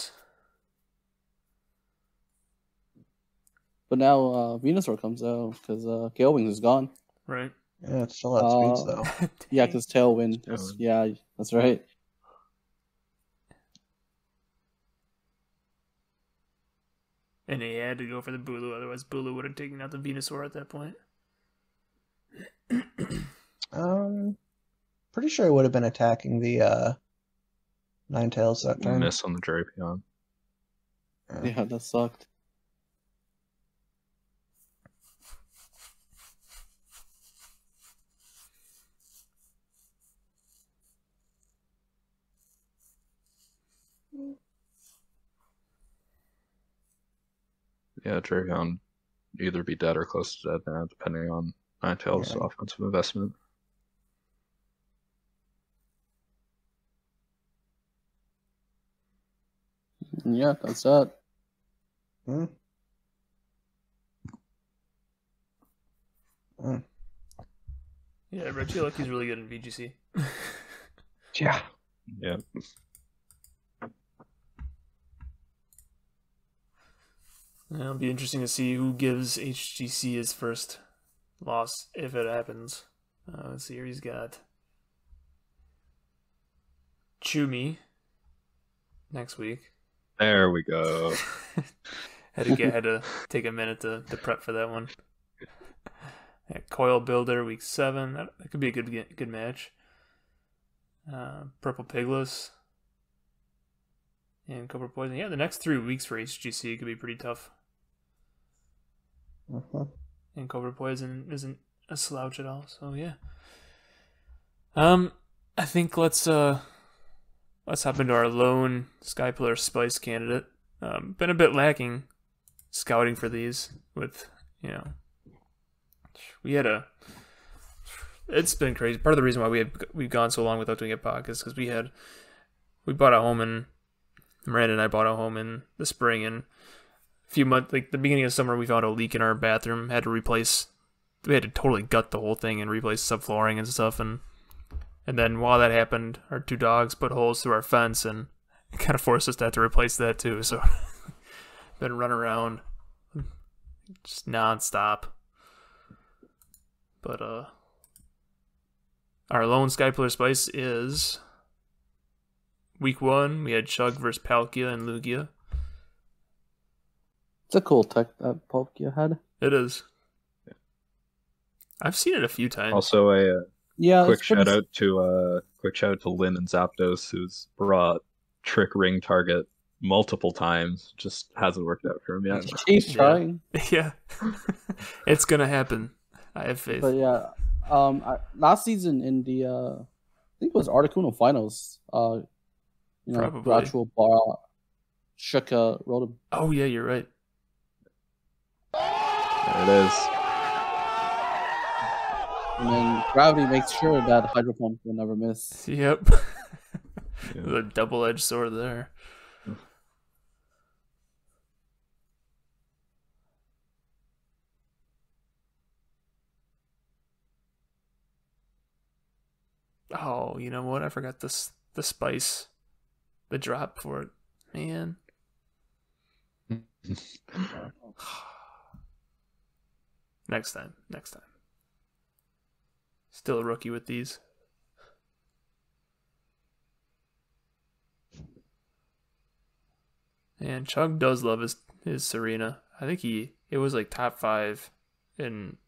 But now Venusaur comes out because Gale Wings is gone. Right. Yeah, it still has speeds though. Yeah, because Tailwind. Tailwind. Yeah, that's right. And he had to go for the Bulu, otherwise Bulu would have taken out the Venusaur at that point. Pretty sure it would have been attacking the Ninetales that turn. Miss on the Drapion. Yeah, that sucked. Yeah, Drapion either be dead or close to dead now, depending on Ninetales' Yeah. offensive investment. Yeah, that's that. Hmm. Hmm. Yeah, Regieleku's really good in VGC. Yeah. Yeah. It'll be interesting to see who gives HGC his first loss, if it happens. Let's see here, he's got Chumi next week. There we go. had to take a minute to prep for that one. Yeah, Coil Builder week 7. That could be a good match. Purple Pigless and Cobra Poison. Yeah, the next 3 weeks for HGC could be pretty tough. Mhm. And Cobra Poison isn't a slouch at all. So yeah. I think let's hop into our lone Skypillar Spice candidate. Been a bit lacking scouting for these with, it's been crazy. Part of the reason why we've gone so long without doing a podcast is because we bought a home in Miranda and I bought a home in the spring, and a few months, like the beginning of summer, we found a leak in our bathroom. We had to totally gut the whole thing and replace subflooring and stuff, and then while that happened, our 2 dogs put holes through our fence, and it kind of forced us to have to replace that too. So, been running around just nonstop. But our lone Sky Pillar Spice is week 1. We had Chug versus Palkia and Lugia. It's a cool tech that Palkia had. It is. I've seen it a few times. Also, Yeah, quick shout out to Lynn and Zapdos, who's brought Trick Ring Target multiple times. Just hasn't worked out for him yet. He's trying. Yeah, it's gonna happen. I have faith. But yeah, last season in the I think it was Articuno finals. Probably. Gradual Bar Shuka wrote him. Oh yeah, you're right. There it is. And then Gravity makes sure that Hydro Pump will never miss. Yep. The double-edged sword there. Oh, you know what? I forgot the spice. The drop for it. Man. Next time. Still a rookie with these. And Chug does love his Serena. I think it was like top 5 in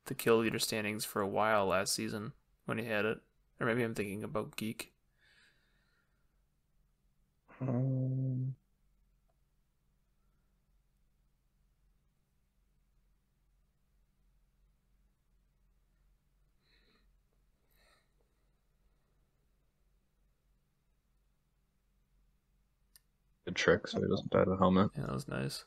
the kill leader standings for a while last season when he had it. Or maybe I'm thinking about Geek. Good trick, so he doesn't die to the helmet. Yeah, that was nice.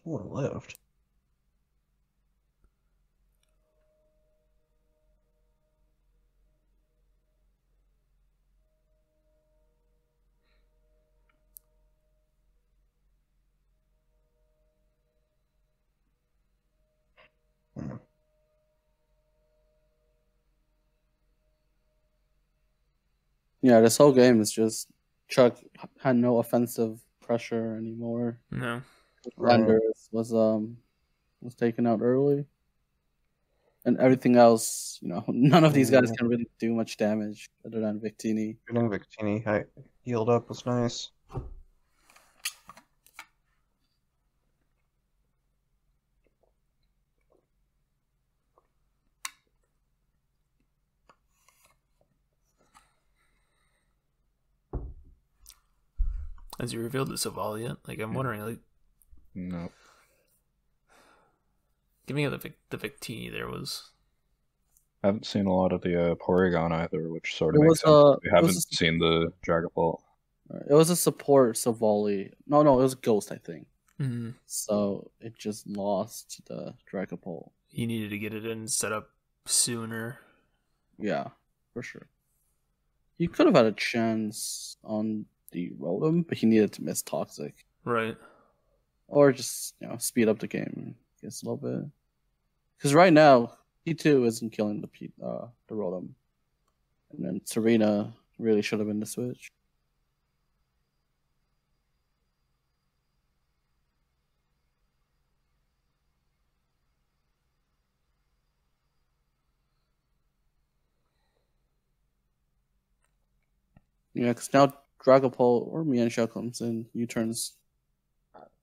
Would have lived. Yeah, this whole game is just Chuck had no offensive pressure anymore. No. Landers was taken out early, and everything else, none of these guys can really do much damage other than Victini. Getting Victini healed up was nice. Has you revealed the Saval yet? Like, I'm wondering, like, No. giving out the Victini there was. I haven't seen a lot of the Porygon either, which sort It of was, makes sense. We it was haven't seen the Dragapult. It was a support Savali. No, it was Ghost, I think. Mm-hmm. So it just lost the Dragapult. He needed to get it in set up sooner. Yeah, for sure. He could have had a chance on the Rotom, but he needed to miss Toxic. Right. Or just, speed up the game, I guess, a little bit. Because right now, P2 isn't killing the Rotom. And then Serena really should have been the switch. Yeah, because now Dragapult or Mienshao comes in, U-turns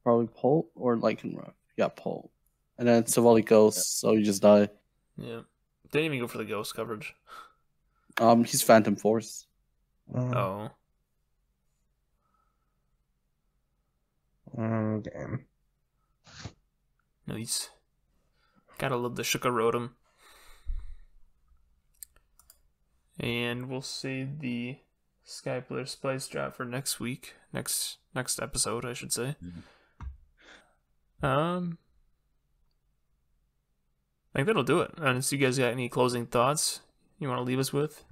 probably Pult or Lycanroc. Yeah, Pult. And then Savali Ghost, so you just die. Yeah. Didn't even go for the ghost coverage. He's Phantom Force. Oh. Game. Nice. Gotta love the Shuka Rotom. And we'll see the Sky Pillar Spice drop for next week. Next episode, I should say. I think that'll do it. Unless you guys got any closing thoughts you want to leave us with?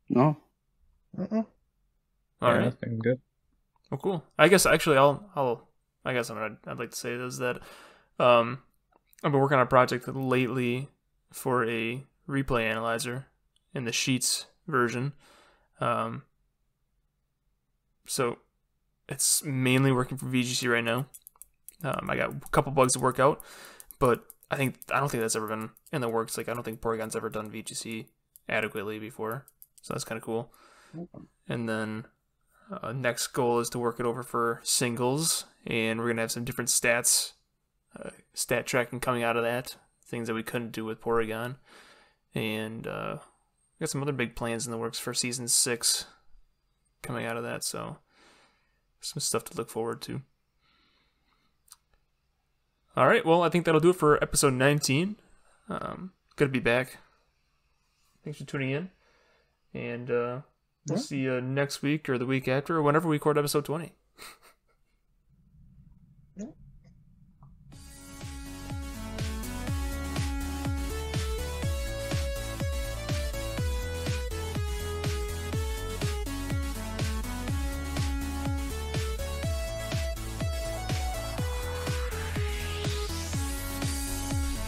No. Uh-uh. All right. I think good. Oh, cool. I guess actually I guess I'd like to say is that I've been working on a project lately for a replay analyzer in the Sheets version. So it's mainly working for VGC right now. I got a couple bugs to work out, but I don't think that's ever been in the works. Like I don't think Porygon's ever done VGC adequately before, so that's kind of cool. And then next goal is to work it over for singles, and we're gonna have some different stat tracking coming out of that, things that we couldn't do with Porygon, and we got some other big plans in the works for season 6 coming out of that, so some stuff to look forward to. All right, well, I think that'll do it for episode 19. Good to be back. Thanks for tuning in, and we'll see you next week or the week after, or whenever we record episode 20.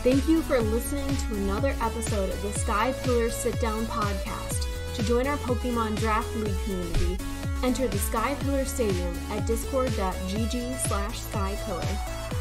Thank you for listening to another episode of the Sky Pillar Sitdown podcast. To join our Pokemon Draft League community, enter the Sky Pillar Stadium at discord.gg/skypillar.